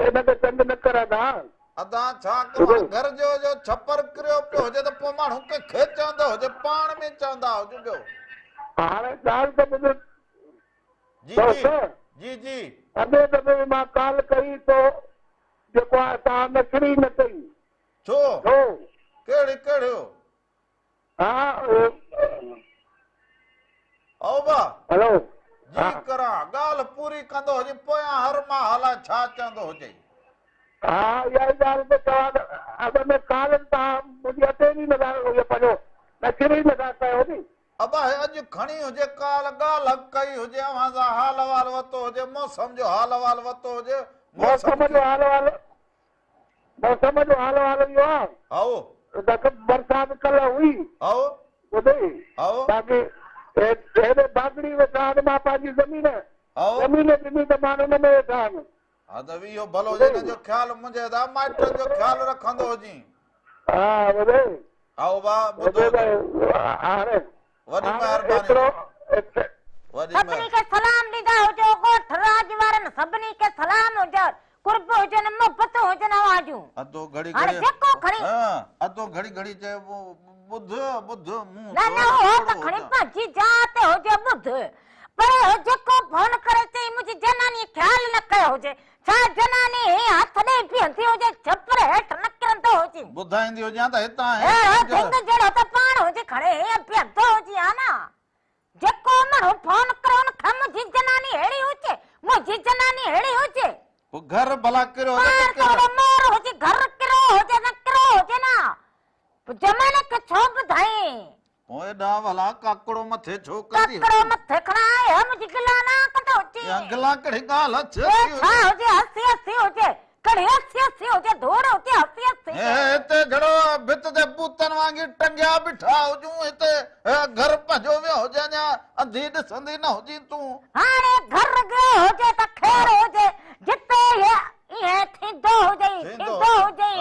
इनखे चंड न करंदा अदा छा करो घर जो छपर किरियो पियो हुजे त पोइ माण्हू कंहिंखे चवंदो हुजे पाण में चवंदा हुजे ॿियो हाणे ॻाल्हि त ॿुध जी जी अॻे दफ़े मां कॉल कई तो जेको आहे तव्हां नचरी न कई छो कहिड़ो हा बा हेलो जी करां ॻाल्हि पूरी कंदो हुजे पोयां हर मां हला छा चवंदो हुजे हा इहा ॻाल्हि त तव्हां अॻ में कॉल तव्हां मुंहिंजी अटेंड ई नथा पंहिंजो नचरी नथा कयो नी अबा अॼु खणी हुजे काल ॻाल्हि कई हुजे अवां सां हाल अहवाल वरितो हुजे मौसम जो हाल अहवाल वरितो हुजे मौसम जो हाल अहवाल इहो आहे बरसात कल्ह हुई ॿुधई बाक़ी हेॾे बागड़ी वेठा आहिनि मां पंहिंजी ज़मीन ॾिनी त मां हुन में वेठा आहिनि हा त इहो भलो हुजे हिन जो ख्यालु मुंहिंजे दा माइटनि जो ख्यालु रखंदो हुजी हा ॿुधई आओ बा ॿुधो हाणे वॾी महिरबानी सभिनी खे सलाम ॾींदा हुजो ॻोठ राज वारनि सभिनी खे सलाम हुजनि कुर्ब हुजनि मोहबत हुजनि आवाजूं अदो घड़ी हाणे घड़ी जेको खणी हां अदो घड़ी घड़ी चए वो बुध बुध मुंह न न हो त खणी पंहिंजी जात हुजे ॿुध पर जेको फोन करे चई मुंहिंजी जनानी ख़्याल न कयो हुजे छा जनानी हथ ॾेई बीहंदी हुजे छपर हेठि न किरंदो हुजे ॿुधाईंदी हुजे त हितां ढंग जहिड़ो त पाण हुजे खणे बीहंदो हुजे हा न जेको माण्हू फोन करे उन खां मुंहिंजी जनानी अहिड़ी हुजे मुंहिंजी जनानी अहिड़ी हुजे घर भला किरो मोर हुजे घर किरो हुजे न किरो हुजे न जमाने खे छो ॿुधाई ओए डा भला काकड़ो मथे छो करी काकड़ो मथे खणाए मुंहिंजी गिला ना कंदो हुजे या गिला कड़ी ॻाल्हि अच्छी छा हुजे हसी हसी हुजे कड़ी हसी हसी हुजे धोड़ हुजे हसी हसी हिते जड़ो भित ते पूतन वांगी टंगिया बिठा हुजूं हिते घर पंहिंजो वियो हुजे या अंधी ॾिसंदी न हुजी तूं हाणे घर गयो हुजे त ख़ैर हुजे जिते इहे थींदो हुजे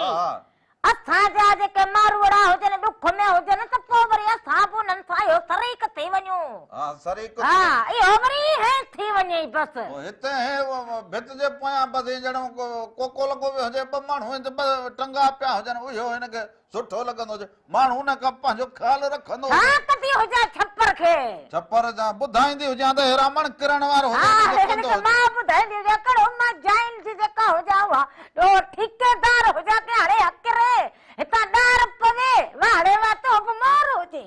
असांजा जेके मारवाड़ा हुजनि ॾुख में हुजनि त पोइ वरी असां बि उन्हनि सां इहो सरीक थी वञूं इहो वरी हेठि थी वञे बसि हिते भित जे पोयां बसि ॼणो कोको लॻो वियो हुजे ॿ माण्हू टंगा पिया हुजनि इहो हिनखे सुठो लॻंदो हुजे माण्हू हुन खां पंहिंजो ख़्यालु रखंदो हुजे छपर खे छपर जा ॿुधाईंदी हुजे त हेरामण किरण वारो मां ॿुधाईंदी हुजे कड़ो मां जाइन जी जेका हुजा उहा ॾो ठेकेदार हुजा के हाणे अकिरे हितां ॾार पवे वाड़े वातो बि मोर हुजे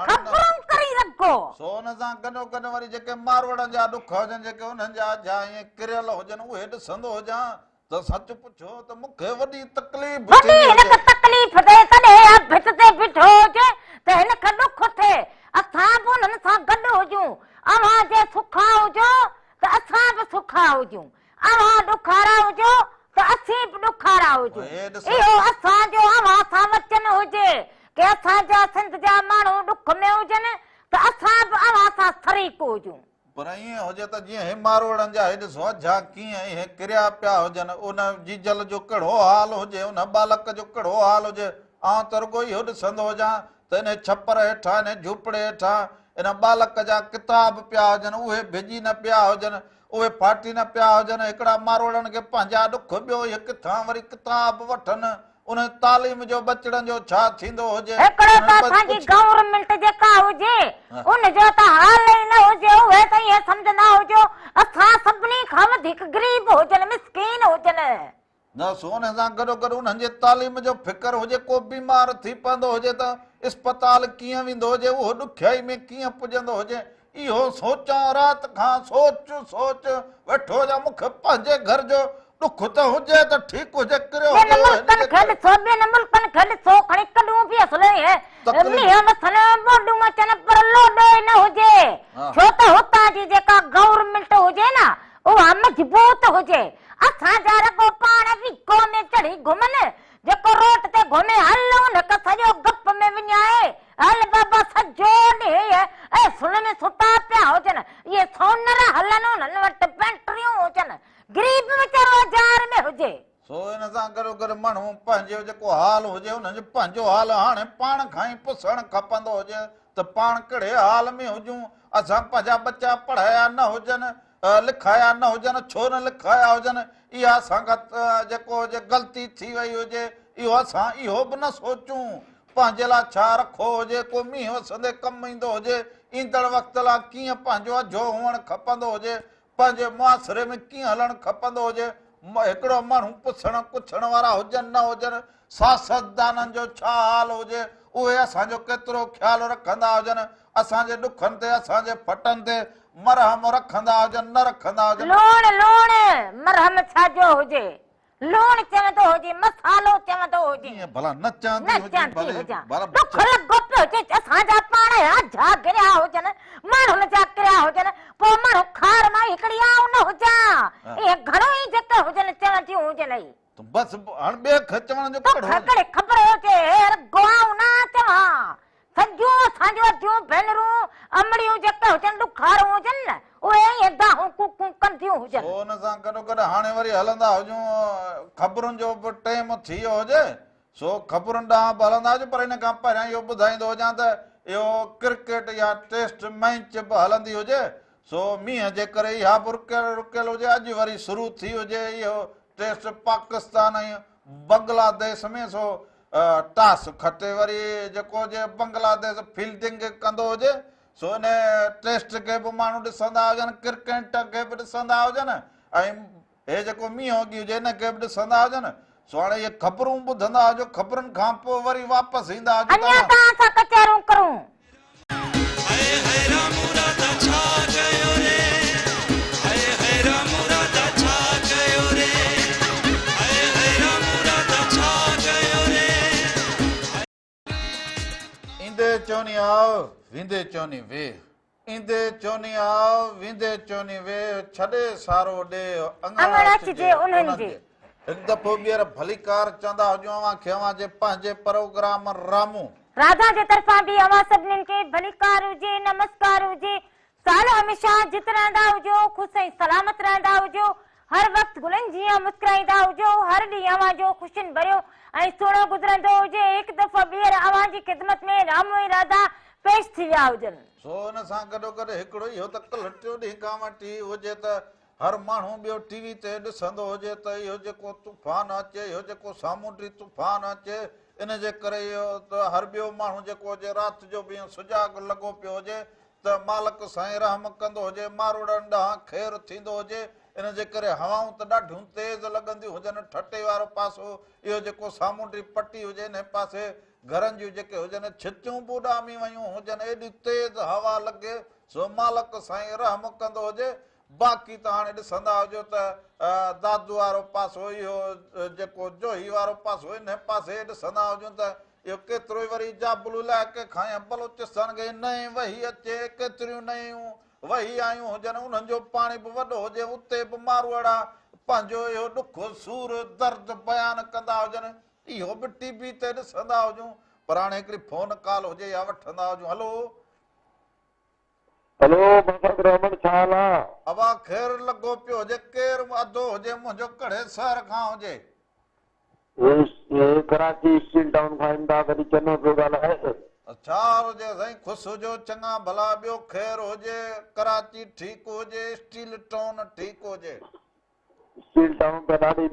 खबरूं करी रखो सो हुन सां गॾो गॾु वरी जेके मारवाड़नि जा ॾुख हुजनि जेके हुननि जा ईअं किरियल हुजनि उहे ॾिसंदो हुजां त सच पुछो त मूंखे वॾी तकलीफ़ थे तॾहिं भित ते बीठो हुजे त हिनखे ॾुख थिए असां बि हुननि सां गॾु हुजूं अव्हां जे सुखा हुजो त असां बि सुखा हुजूं अव्हां ॾुखारा हुजो त असीं बि ॾुखारा हुजूं इहो असांजो अव्हां सां वचन हुजे कि असांजा सिंध जा माण्हू ॾुख में हुजनि त असां बि अव्हां सां शरीक हुजूं पर ईअं हुजे त जीअं हे मारवाड़नि जा हेॾ सोझा कीअं इहे किरिया पिया हुजनि उन जीजल जो कहिड़ो हाल हुजे उन बालक जो कहिड़ो हाल हुजे आउं त रुॻो इहो ॾिसंदो हुजां त इन छपर हेठां इन झूपड़े हेठां इन बालक जा किताब पिया हुजनि उहे भिॼी न पिया हुजनि उहे फाटी न पिया हुजनि हिकिड़ा मारवाड़नि खे पंहिंजा ॾुख ॿियो इहे किथां वरी किताब वठनि उन तालीम जो बचड़नि जो छा थींदो हुजे हिकिड़ो त असांजी गवर्नमेंट जेका हुजे उन जो त हाल ई न हुजे उहे त इहे सम्झंदा हुजो असां सभिनी खां वधीक गरीब हुजनि मिसकीन हुजनि न सोन सां गॾो गॾु उन्हनि जे तालीम जो फिकर हुजे को बीमार थी पवंदो हुजे त इस्पताल कीअं वेंदो हुजे उहो ॾुखियाई में कीअं पुॼंदो हुजे इहो सोचां राति खां सोच वेठो जा मूंखे पंहिंजे घर जो ॾुख त हुजे त ठीकु हुजे किरियो मुल्कनि खे ॾिसो ॿियनि मुल्कनि खे ॾिसो खणी कॾूं बि असुल मींहं मथन ॿोॾूं अचनि पर लोॾो ई न हुजे छो त हुतां जी जेका गवर्नमेंट हुजे न उहा मजबूत हुजे असांजा रुॻो पाण विको में चढ़ी घुमनि जेको रोड ते घुमे हल हुनखे सॼो गप में विञाए हल बाबा सॼो ॾींहुं ऐं सुन में सुता पिया हुजनि इहे सोनर हलनि हुननि वटि बैटरियूं हुजनि गरीब वीचारो जार में हुजे सो इन सां गॾो गॾु माण्हू पंहिंजो जेको हाल हुजे हुनजो पंहिंजो हाल हाणे पाण खां ई पुछणु खपंदो हुजे त पाण कहिड़े हाल में हुजूं असां पंहिंजा बच्चा पढ़ाया न हुजनि लिखाया न हुजनि छो न लिखाया हुजनि इहा असांखां जेको हुजे ग़लती थी वई हुजे इहो असां इहो बि न सोचूं पंहिंजे लाइ छा रखो हुजे को मींहुं वसंदे कमु ईंदो हुजे ईंदड़ वक़्त लाइ कीअं पंहिंजो अझो हुअणु खपंदो हुजे पंहिंजे मुआसिरे में कीअं हलणु खपंदो हुजे हिकिड़ो माण्हू पुछण वारा हुजनि न हुजनि सियासतदाननि जो छा हाल हुजे उहे असांजो केतिरो ख़्यालु रखंदा हुजनि असांजे ॾुखनि ते असांजे फटनि ते मरहम रखंदा हुजनि न रखंदा हुजनि लूण मरहम छाजो हुजे लूण चवंदो हुजे मसालो चवंदो हुजे भला न चवंदी ॾुख लॻो पियो हुजे असांजा पाण झा गिरिया हुजनि माण्हुनि जा किरिया हुजनि पोइ माण्हू खार मां हिकिड़ी आऊं न हुजां इहे घणो ई जेके हुजनि चवंदियूं हुजनि बसि हाणे ॿिए चवण जो ख़बर हुजे गुआऊं न चवां सॼो असांजो अधूं भेनरूं अमड़ियूं जेके हुजनि ॾुखारूं हुजनि न उहे ईअं दाहूं कूकूं कंदियूं हुजनि हुन सां गॾो गॾु हाणे वरी हलंदा हुजूं ख़बरुनि जो बि टाइम थी वियो हुजे सो ख़बरुनि ॾांहुं बि हलंदा हुजूं पर हिन खां पहिरियां इहो ॿुधाईंदो हुजां त इहो क्रिकेट या टेस्ट मैच बि हलंदी हुजे सो मींहं जे करे इहा बि रुकियल हुजे अॼु वरी शुरू थी हुजे इहो टेस्ट पाकिस्तान ऐं बांग्लादेश में सो टॉस खटे वरी जेको जे बांग्लादेश फील्डिंग कंदो हुजे सो इन टेस्ट खे बि माण्हू ॾिसंदा हुजनि, क्रिकेट खे बि ॾिसंदा हुजनि ऐं हे जेको मींहुं होगी हुजे हिन खे बि ॾिसंदा हुजनि। सो हाणे इहे ख़बरूं ॿुधंदा हुजो, ख़बरुनि खां पोइ वरी वापसि ईंदा हुजो। अञा तव्हां सां कचहरूं करूं। ईंदे चवनी आओ विंदे चवनी वे, ईंदे चवनी आओ विंदे चवनी वे, छॾे सारो ॾे अंगण अचिजे उन्हनि जे। हिकु दफ़ो ॿीहर भलीकार चवंदा हुजो अवां खे अवां जे पंहिंजे प्रोग्राम रामू राधा जे तरफ़ां बि अवां सभिनीनि खे भलीकार हुजे, नमस्कार हुजे। साल हमेशा जित रहंदा हुजो, ख़ुशि ऐं सलामत रहंदा हुजो, हर वक़्तु गुलनि जीअं मुस्कुराईंदा हुजो, हर ॾींहुं अवां जो ख़ुशियुनि भरियो ऐं सुहिणो गुज़रंदो हुजे। हिकु दफ़ो ॿीहर अवां जी ख़िदमत में रामू ऐं राधा पेश थी विया हुजनि। सो हुन सां गॾोगॾु हिकिड़ो इहो त कल्ह टियों ॾींहुं खां वठी हुजे त हर माण्हू ॿियो टीवी ते ॾिसंदो हुजे त इहो जेको तूफ़ान अचे, इहो जेको सामूंडी तूफ़ान अचे, इन जे करे इहो त हर ॿियो माण्हू जेको हुजे राति जो बि सुजाॻ लॻो पियो हुजे त मालिक साईं रहम कंदो हुजे, मारोड़नि ॾांहुं ख़ैरु थींदो हुजे। इन जे करे हवाऊं त ॾाढियूं तेज़ लॻंदियूं हुजनि, ठटे वारो पासो इहो जेको सामूंडी पटी हुजे हिन पासे घरनि जूं जेके हुजनि छितियूं बि उॾामी वयूं हुजनि, एॾी तेज़ हवा लॻे। सो मालिक साईं रहम कंदो हुजे। बाक़ी त हाणे ॾिसंदा हुजो त दादू वारो पासो इहो जेको जोही वारो पासो इन पासे ॾिसंदा हुजूं त इहो केतिरो ई वरी जाबुल इलाइक़े खां बलोचिस्तान खे नई वही अचे, केतिरियूं नयूं वही आयूं हुजनि, उन्हनि जो पाणी बि वॾो हुजे, उते बि मारवाड़ा पंहिंजो इहो ॾुख सूर दर्द बयानु कंदा हुजनि, इहो बि टीवी ते ॾिसंदा हुजूं। पर हाणे हिकिड़ी फोन कॉल हुजे या वठंदा हुजूं। हलो हेलो मोहम्मद रहमान छा हाल आहे? अबा ख़ैर लॻो पियो हुजे, केरु अधो हुजे मुंहिंजो कड़े शहर खां हुजे। कराची स्टील टाउन खां इमदाद अली चनो पियो ॻाल्हाए। छा हुजे साईं, ख़ुशि हुजो, चङा भला, ॿियो ख़ैरु हुजे, कराची ठीकु हुजे, स्टील टाउन ठीकु हुजे। स्टील टाउन त ॾाढी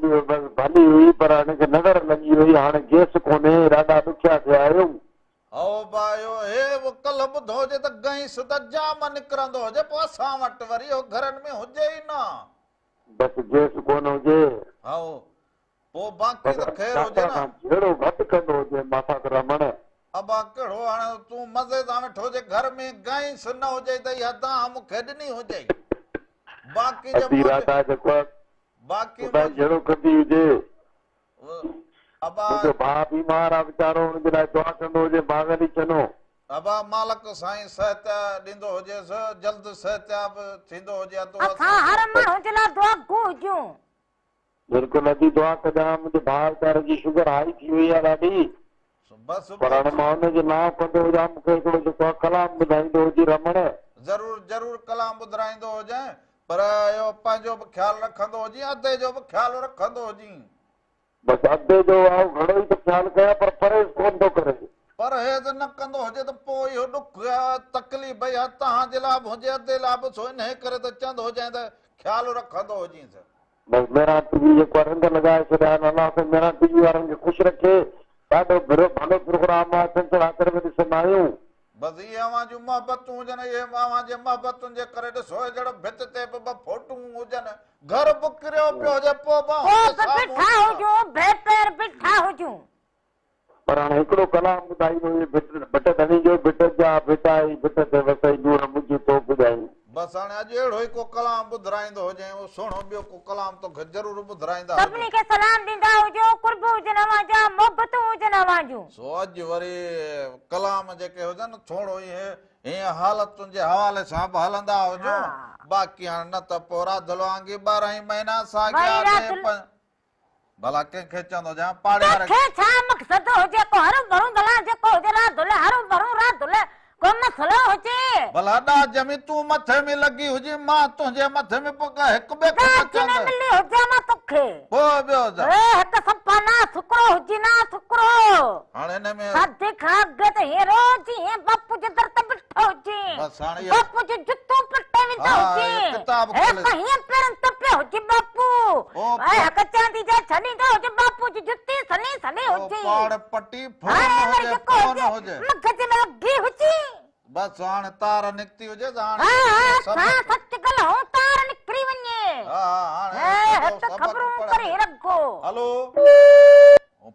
भली हुई पर हिनखे नज़र लॻी वई, हाणे गैस कोन्हे, ॾाढा ॾुखिया थिया आहियूं। हे कल्ह ॿुधो हुजे त गैस त जाम निकिरंदो हुजे, पोइ असां वटि वरी घरनि में हुजे ई न, बसि गैस कोन हुजे। पोइ बाक़ी त ख़ैरु हुजे न, जहिड़ो घटि कंदो हुजे माथा रमण। अबा कहिड़ो हाणे तूं मज़े सां वेठो हुजे, घर में गैस न हुजे त इहा तव्हां मूंखे ॾिनी हुजे। बाक़ी बाक़ी जहिड़ो कंदी हुजे। अबा मुंहिंजो भाउ बीमार आहे वीचारो, हुनजे लाइ दुआ कंदो हुजे, भागली चनो। अबा मालिक साईं सिहत ॾींदो हुजेसि, जल्द सिहतयाब थींदो हुजे। असां हर माण्हू जे लाइ दुआ घुरिजूं। बिल्कुलु अॼु दुआ कजां, मुंहिंजे भाउ वीचारे जी शुगर हाई थी वई आहे ॾाढी, पर हाणे मां हुनजो नाम कंदो हुजां, मूंखे हिकिड़ो जेको कलाम ॿुधाईंदो हुजे रमण। ज़रूरु ज़रूरु कलाम ॿुधाईंदो हुजे, पर इहो पंहिंजो बि ख़्यालु रखंदो हुजे, अधे जो बि ख़्यालु रखंदो हुजे। बसि अधे जो घणो ई त ख़्यालु कयां, पर परहेज़ कोन थो करे। परहेज़ न कंदो हुजे त पोइ इहो ॾुख तकलीफ़ भई तव्हांजे लाइ बि हुजे, अधे लाइ बि सो इन करे त चवंदो हुजे त ख़्यालु रखंदो हुजेसि। बसि मेरा टीवी जेको रंग लॻाए छॾिया आहिनि, अलाह साईं मेरा टीवी वारनि खे ख़ुशि रखे। ॾाढो भलो प्रोग्राम आहे, चंचल आख़िर में ॾिसंदा आहियूं। बसि इहे अवां जूं मोहबतूं हुजनि, इहे अवां जे मोहबतुनि जे करे ॾिसो जहिड़ो भित ते बि ॿ फोटूं हुजनि, घर बि किरियो पियो हुजे, पर हाणे हिकिड़ो कलाम ॿुधाईंदो हुजे, भिट धणी जो भिट जा भिटाई, भिट ते वसई दूर मुंहिंजी तो ॿुधाई। बसि हाणे अॼु अहिड़ो ई को कलाम ॿुधाईंदो हुजे, सुहिणो ॿियो को कलाम तोखे ज़रूरु ॿुधाईंदा। सभिनी खे सलाम ॾींदा हुजो, कुर्ब हुजनि अवां जा, मोहबतूं हुजनि अवां जूं। सो अॼु वरी कलाम जेके हुजनि थोरो ई हीअं हालतुनि जे हवाले सां बि हलंदा हुजो। बाक़ी हाणे न त पोइ राधल वांगी 12 महीना साॻिया भला कंहिंखे चवंदो जा पाड़े वारे खे छा मक़सद हुजे, को हर भरू गला जेको हुजे राधल, हर भरू राधल को मसलो हुजे। भला ॾा जमी तूं मथे में लॻी हुजे, मां तुंहिंजे मथे में हिकु ॿिए खे चवंदो मिली हुजे मां तोखे पोइ ॿियो हिकु सपना थुकरो हुजे ना थुकरो। हाणे हिन में शादी खां अॻु त हीरो जीअं बापू जे दर ते बीठो हुजे, बापू जो जुतो पटे वेंदो हुजे, हीअं पेरनि ते पियो हुजे बापू। हिकु चवंदी बापू जी जुत्ती सनी सनी हो जी पाड़ पट्टी फोन हां हो जे फोन हो जे मगज में लगी हुची बस हां तार निकती हो जे हां हां सच गल हो तार निकरी वने हां तो खबरों करे रखो हेलो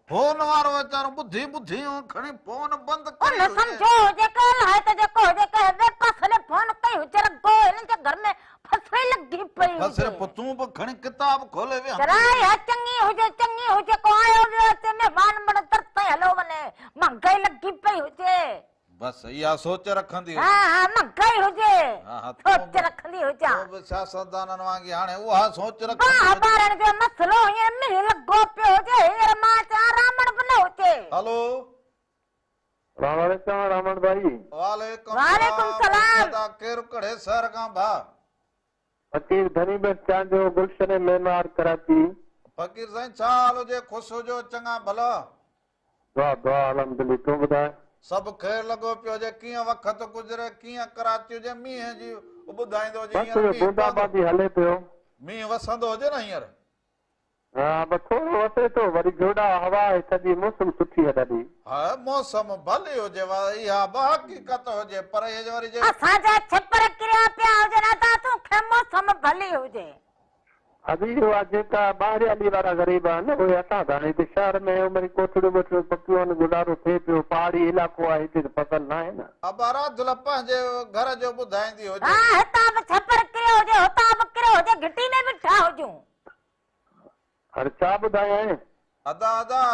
फोन वारो वेचारो बुद्धि बुद्धि खणी फोन बंद कर न समझो जे कल है तो जे को जे कहे कसले फोन कई हुचर गो इन के घर में फसरे लगी पई फसरे तू भी खणी किताब खोले वे कराय है चंगी हो जे को आयो वे ते मेहमान बन तरते हलो वने महंगाई लगी पई हुचे बस या सोच रखंदी हां महंगाई हुजे सोच रखंदी हो जा तो सियासतदानन वांगी हाने उहा सोच रख बारण जो मसलो ये मिल लगो पे हो जे हेर मां चा रामण बनो होचे हेलो वालेकुम रामण भाई वालेकुम सलाम दा केर कड़े सर का भा फकीर धनी बस चांजो गुलशन मेमार कराची फकीर साईं चालो जे खुश हो जो चंगा भला वाह वाह अल्हम्दुलिल्लाह तू बता सब खैर लगो पियो जे किया वक्त गुजरे किया कराची जे मीह जी बुधाइंदो जे बस बूंदाबांदी हले पियो मीह वसंदो हो जे ना यार हां बस थोड़ो वसे तो वरी जोड़ा हवा है सजी मौसम सुठी है ॾाढी हां मौसम भले हो जे या हकीकत हो जे पर ये वरी जे असा जा छपर किरिया पिया हो जे ना ता तू खे मौसम भली हो जे अभी जो जेका ॿाहिरि हली वारा ग़रीब आहिनि उहे असां त हाणे हिते शहर में वरी कोठड़ियूं वोठड़ियूं पकियूं आहिनि गुज़ारो थिए पियो पहाड़ी इलाइक़ो आहे हिते त फसल न आहे न अबारा दुल पंहिंजे घर जो ॿुधाईंदी हुजे हां हितां बि छपर किरियो हो जे हुतां बि किरियो हो जे घिटी में बिठा हो जूं हर छा ॿुधायां अदा अदा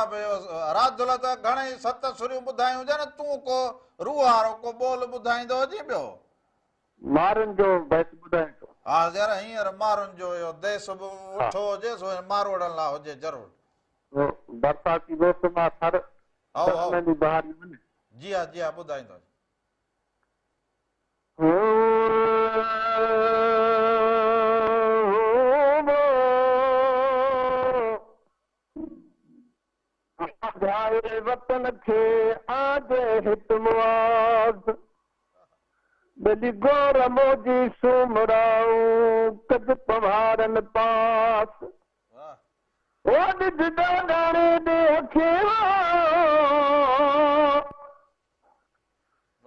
रात दुल त घणेई सत सुरियूं ॿुधायूं हुजे न तूं को रूहारो को बोल ॿुधाईंदो हुजे ॿियो मारुनि जो बस ॿुधाए थो हा यार हींअर मारुनि जो इहो देश बि उठो हुजे सो मारवड़नि लाइ हुजे ज़रूरु बरसाती मौसम आहे थर जी बहार जी हा ॿुधाईंदो वतन खे आजे हित मुआज़ बली गोर मोजी सुमराऊ कद पवारन पास ओ दिदा गाने दे खेवा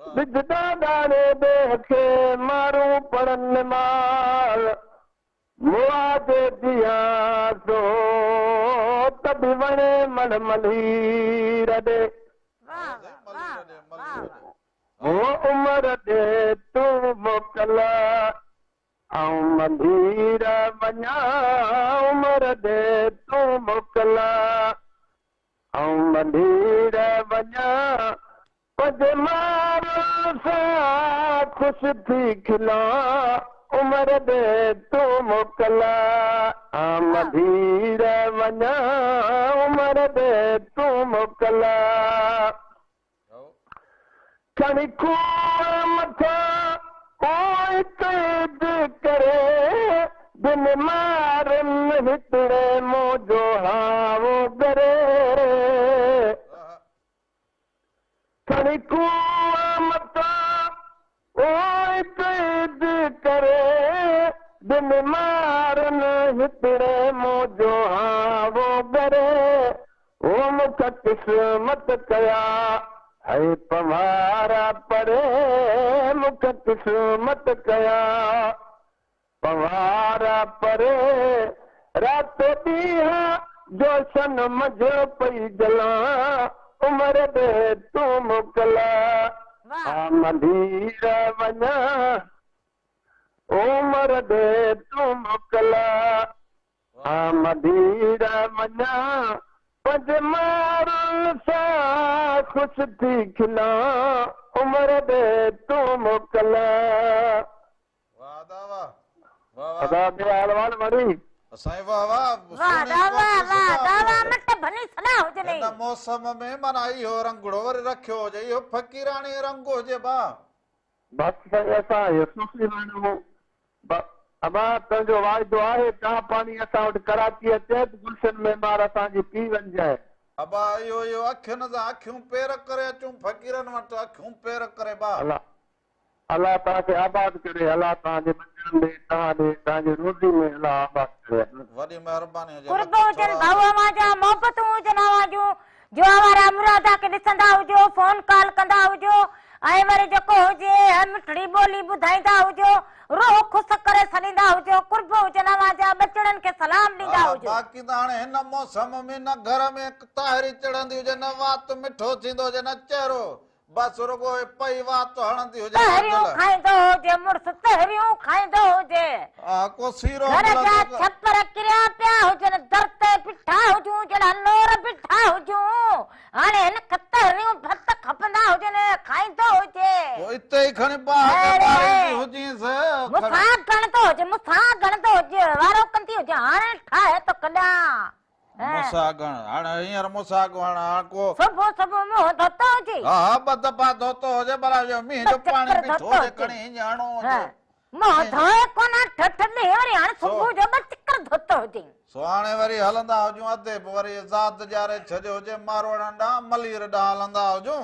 दिदा गाने दे खे मारू पड़न माल मुआदे दिया सो तब वणे मन मली रदे ओ उमर दे तू मोकल आऊं मंदीर वञा उमर दे तू मोकल आऊं मंदीर वञा पज मार सां ख़ुशि थी खिला उमर दे तू मोकल आऊं मंदीर वञा उमर दे तू मोकल खणी खून मथा ओए कैद करे दिन मारन हितड़े मोजो हावो करे खणी खून मथा ओए कैद करे दिन मारन हितड़े मोजो हावो करे ओ मुख किस्मत कया है पवारा परे मुख किस्मत कया पवारा परे रात ॾींहं जो सन मझ पई जला उमर दे तू मोकल मंदीर वञा उमर दे तू मोकल मंदीर वञा पज मारुनि सां ख़ुशि थी खिला उमर दे तू मोकल मौसम में माना इहो रंगड़ो वरी रखियो हुजे इहो फ़क़ीराणी रंग हुजे बस असां अबा तुंहिंजो वाइदो आहे चाह पाणी असां वटि कराची अचे गुलशन में ॿार असांजी पी वञजाए अबा इहो अखियुनि सां अखियूं पेर करे अचूं फ़क़ीरनि वटि अखियूं पेर करे अल्लाह तव्हांखे आबाद करे, अल्लाह तव्हांजे बचनि ॾे, तव्हांजे रोज़ी में अल्लाह आबाद करे। वॾी महिरबानी हुजे। कुर्ब हुजनि, भाऊ अवांजा, मोहबतूं हुजनि अवांजूं, जो वारा मुरादा खे ॾिसंदा हुजो, फोन कॉल कंदा हुजो, ऐं वरी जेको हुजे मिठड़ी ॿोली ॿुधाईंदा हुजो, रोह ख़ुशि करे छॾींदा हुजो। कुर्ब हुजनि अवांजा, बचड़नि खे सलाम ॾींदा हुजो। बाक़ी त हाणे हिन मौसम में न घर में ताहिरी चढ़ंदी हुजे, न वात मिठो थींदो हुजे, न चेहरो बस रुगो पई वात हणंदी हुजे। तहरियूं खाईंदो हुजे मुड़ुस, तहरियूं खाईंदो हुजे। को सीरो घर जा छप्पर किरिया पिया हुजनि, दर ते बिठा हुजूं, जहिड़ा नोर बिठा हुजूं, हाणे हिन खे तहरियूं भत खपंदा हुजनि, खाईंदो हुजे। इते ई खणी ॿाहिरि हुजीसि, मूंसां गणंदो हुजे, मूंसां गणंदो हुजे, वारो कंदी हुजे, हाणे ठाहे तो कॾां मुसागण। हाणे हींअर मुसागण को सुबुह सुबुह मुंहुं धोतो हुजे। हा ॿ दफ़ा धोतो हुजे, भला मींहं जो पाणी बीठो हुजे खणी हीअं हुजे। मुंहुं धोए कोन ठठ ॾे, वरी हाणे सुबुह जो ॿ चकर धोतो हुजे। सो हाणे वरी हलंदा हुजूं अधे, वरी ज़ात ॼारे छॾियो हुजे मारवाड़ ॾांहुं, मलीर ॾांहुं हलंदा हुजूं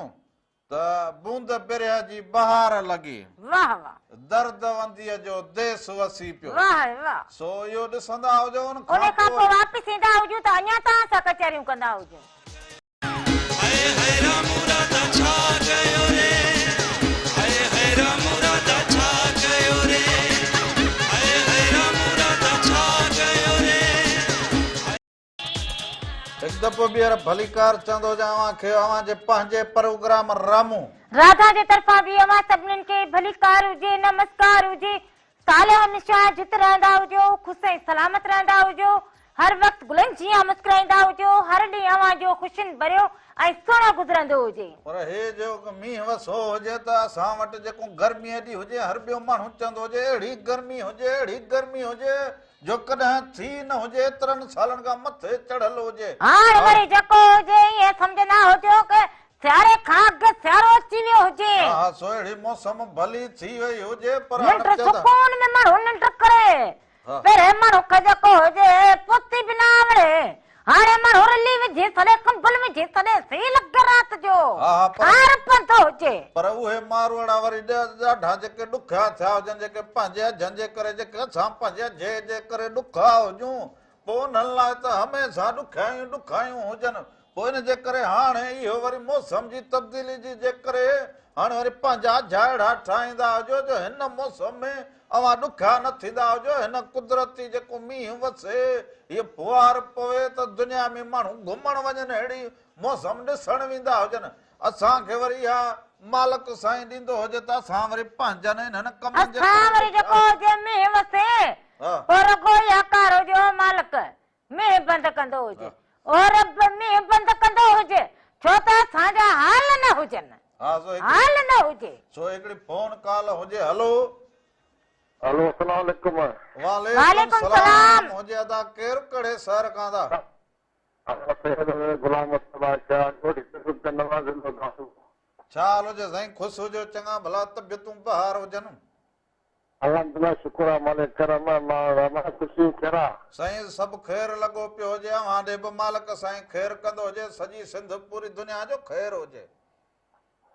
त बूंद बिरिया जी बहार लॻी। वाह वाह, दर्द वंदीअ जो देस वसी पियो। वाह वाह। सो इहो ॾिसंदा हुजो, उन खां पोइ वापसि ईंदा हुजूं त अञा तव्हां सां कचहरियूं कंदा हुजूं। हिकु दफ़ो ॿीहर भलीकार चवंदो हुजे अव्हांखे, अव्हांजे पंहिंजे प्रोग्राम रामू राधा जे तरफ़ां बि अवां सभिनीनि खे भलीकार हुजे, नमस्कार हुजे, सालियो निशान जित रहंदा हुजो, ख़ुशि ऐं सलामत रहंदा हुजो, हर वक़्तु गुलनि जीअं मुस्कुराईंदा हुजो, हर ॾींहुं अव्हांजो ख़ुशियुनि भरियो ऐं सुहिणो गुज़रंदो हुजे। पर हे जो मींहुं वसो हुजे त असां वटि जेको गर्मी एॾी हुजे, हर ॿियो माण्हू चवंदो हुजे अहिड़ी गर्मी हुजे, अहिड़ी गर्मी हुजे जो कॾहिं थी न हुजे, 3 सालनि खां मथे चढ़ल हुजे। हाणे वरी जेको हुजे ईअं सम्झंदा हुजो कि सियारे खां अॻु सियारो अची वियो हुजे। हा, सो अहिड़ी मौसम भली थी वई हुजे, पर निंड सुकून में माण्हू निंड करे, पहिरें माण्हू खे जेको हुजे पोती बि न आवड़े, हाणे माण्हू रली विझी छॾे, कंबल विझी छॾे, सी लॻे राति जो हार पंधो हुजे। पर उहे मारवाड़ा वरी ॾाढा जेके ॾुखिया थिया हुजनि, जेके पंहिंजे झंझे करे, जेके असां पंहिंजे जे करे ॾुखा हुजूं, पोइ उन्हनि लाइ त हमेशह ॾुखायूं हुजनि। पोइ इन जे करे हाणे इहो वरी मौसम जी तब्दीली जी जे करे हाणे वरी पंहिंजा झाड़ा ठाहींदा हुजो, जो हिन मौसम में अवां ॾुखिया न थींदा हुजो। हिन कुदरती जेको मींहुं वसे, हीअ फुहार पवे त दुनिया में माण्हू घुमण वञनि, अहिड़ी मौसम ॾिसण वेंदा हुजनि। असांखे वरी इहा मालिक साईं ॾींदो हुजे त असां वरी पंहिंजनि हिननि कमनि जे वरी जेको हुजे मींहुं वसे, पोइ रुॻो इहा कार हुजे मालिक मींहुं बंदि कंदो हुजे, और मींहुं बंदि कंदो हुजे, छो त असांजा हाल न हुजनि, हाल न हुजे। सो हिकिड़ी फोन कॉल हुजे। हलो हेलो, अस्सलाम वालेकुम। वालेकुम सलाम। मुझे अदा केरु कड़े शहर का दा गुलाम छा हाल हुजे साईं? ख़ुशि हुजो, चङा भला तबियतूं बहार हुजनि। अल्हम्दुलिल्लाह, शुक्र आहे मालिक करम, मां ख़ुशी करा साईं, सभु ख़ैर लॻो पियो हुजे, अव्हां ॾे बि मालिक साईं ख़ैर कंदो हुजे, सॼी सिंध पूरी दुनिया जो ख़ैर हुजे।